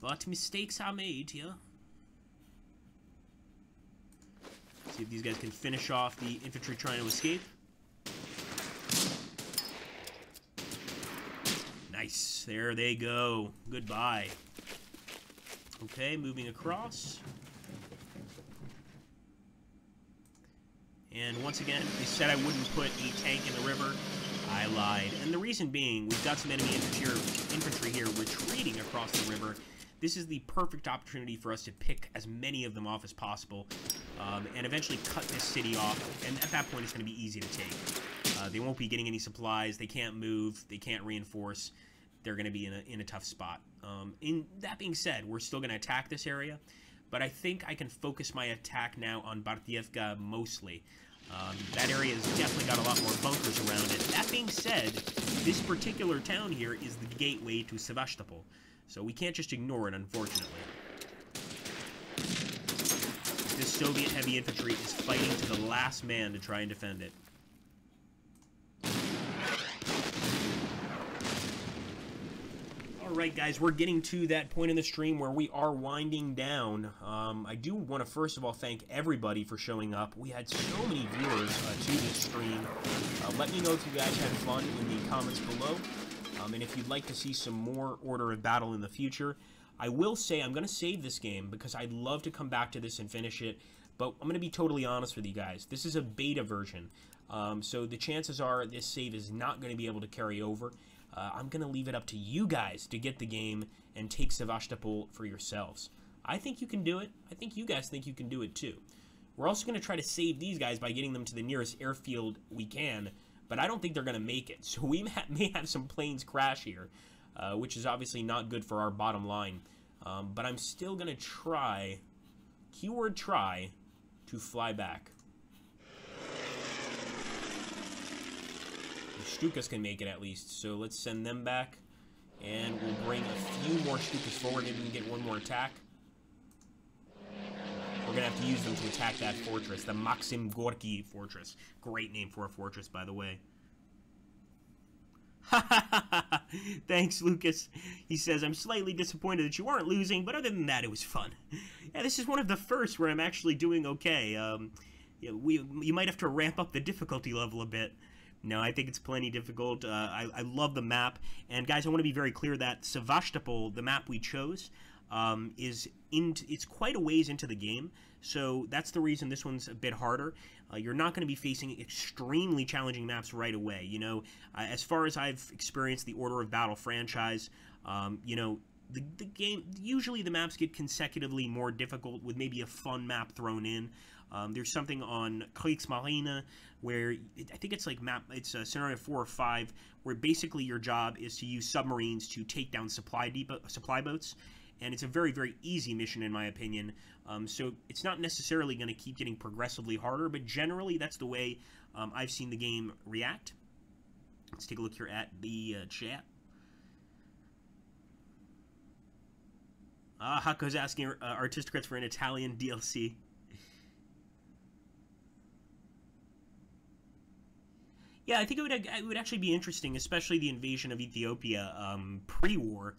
But mistakes are made here. See if these guys can finish off the infantry trying to escape. Nice. There they go. Goodbye. Okay, moving across. And once again, I said I wouldn't put a tank in the river. I lied. And the reason being, we've got some enemy infantry here retreating across the river. This is the perfect opportunity for us to pick as many of them off as possible, and eventually cut this city off. And at that point, it's going to be easy to take. They won't be getting any supplies. They can't move. They can't reinforce. They're going to be in a tough spot. In that being said, we're still going to attack this area, but but I think I can focus my attack now on Bartievka mostly. That area has definitely got a lot more bunkers around it. That being said, this particular town here is the gateway to Sevastopol, so we can't just ignore it, unfortunately. This Soviet heavy infantry is fighting to the last man to try and defend it. Alright guys, we're getting to that point in the stream where we are winding down. I do want to first of all thank everybody for showing up. We had so many viewers to this stream. Let me know if you guys had fun in the comments below. And if you'd like to see some more Order of Battle in the future. I will say I'm going to save this game because I'd love to come back to this and finish it. But I'm going to be totally honest with you guys. This is a beta version. So the chances are this save is not going to be able to carry over. I'm going to leave it up to you guys to get the game and take Sevastopol for yourselves. I think you can do it. I think you guys think you can do it too. We're also going to try to save these guys by getting them to the nearest airfield we can, but I don't think they're going to make it. So we may have some planes crash here, which is obviously not good for our bottom line. But I'm still going to try, keyword try, to fly back. Stukas can make it at least, so let's send them back, and we'll bring a few more Stukas forward. Maybe we can get one more attack. We're gonna have to use them to attack that fortress, the Maxim Gorky fortress. Great name for a fortress, by the way. Thanks, Lucas. He says, I'm slightly disappointed that you aren't losing, but other than that, it was fun. Yeah, this is one of the first where I'm actually doing okay. You might have to ramp up the difficulty level a bit. No, I think it's plenty difficult. I love the map. And guys, I want to be very clear that Sevastopol, the map we chose, it's quite a ways into the game. So that's the reason this one's a bit harder. You're not going to be facing extremely challenging maps right away. You know, as far as I've experienced the Order of Battle franchise, you know, the game, usually the maps get consecutively more difficult with maybe a fun map thrown in. There's something on Kriegsmarine where I think it's like scenario 4 or 5, where basically your job is to use submarines to take down supply boats, and it's a very, very easy mission in my opinion. So it's not necessarily going to keep getting progressively harder, but generally that's the way I've seen the game react. Let's take a look here at the chat. Hako's asking Artistocrats for an Italian DLC. Yeah, I think it would actually be interesting, especially the invasion of Ethiopia pre-war.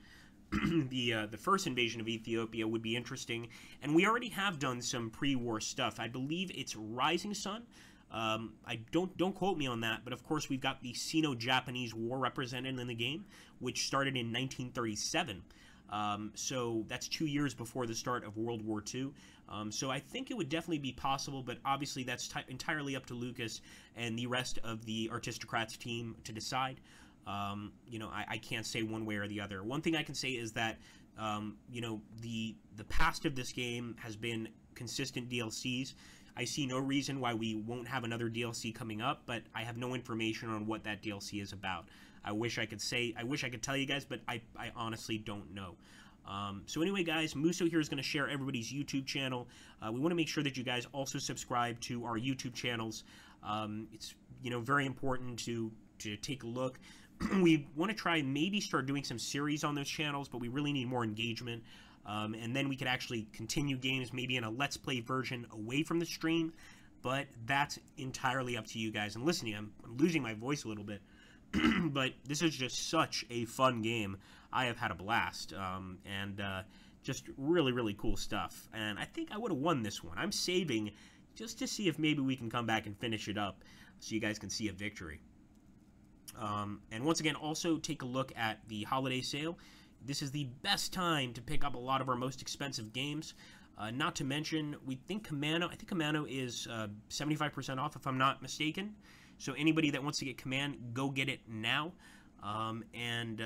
The first invasion of Ethiopia would be interesting, and we already have done some pre-war stuff. I believe it's Rising Sun. I don't quote me on that, but of course we've got the Sino-Japanese War represented in the game, which started in 1937. So that's 2 years before the start of World War II. So I think it would definitely be possible, but obviously that's entirely up to Lucas and the rest of the Artistocrats team to decide. You know, I can't say one way or the other. One thing I can say is that, you know, the past of this game has been consistent DLCs. I see no reason why we won't have another DLC coming up, but I have no information on what that DLC is about. I wish I could tell you guys, but I honestly don't know. So anyway, guys, Musso here is going to share everybody's YouTube channel. We want to make sure that you guys also subscribe to our YouTube channels. It's, you know, very important to take a look. We want to try and maybe start doing some series on those channels, but we really need more engagement. And then we could actually continue games maybe in a Let's Play version away from the stream. But that's entirely up to you guys. And listen, I'm losing my voice a little bit. But this is just such a fun game. I have had a blast, and just really, really cool stuff. And I think I would have won this one. I'm saving just to see if maybe we can come back and finish it up so you guys can see a victory. And once again, also take a look at the holiday sale. This is the best time to pick up a lot of our most expensive games. Not to mention, I think Commando is 75% off if I'm not mistaken. So anybody that wants to get Command, go get it now. And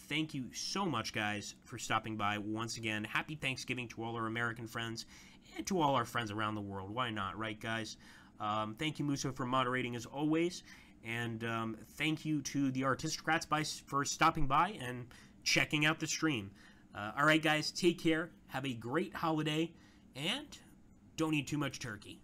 thank you so much, guys, for stopping by once again. Happy Thanksgiving to all our American friends and to all our friends around the world. Why not, right, guys? Thank you, Musso, for moderating as always. And thank you to the Artistocrats for stopping by and checking out the stream. All right, guys, take care. Have a great holiday. And don't eat too much turkey.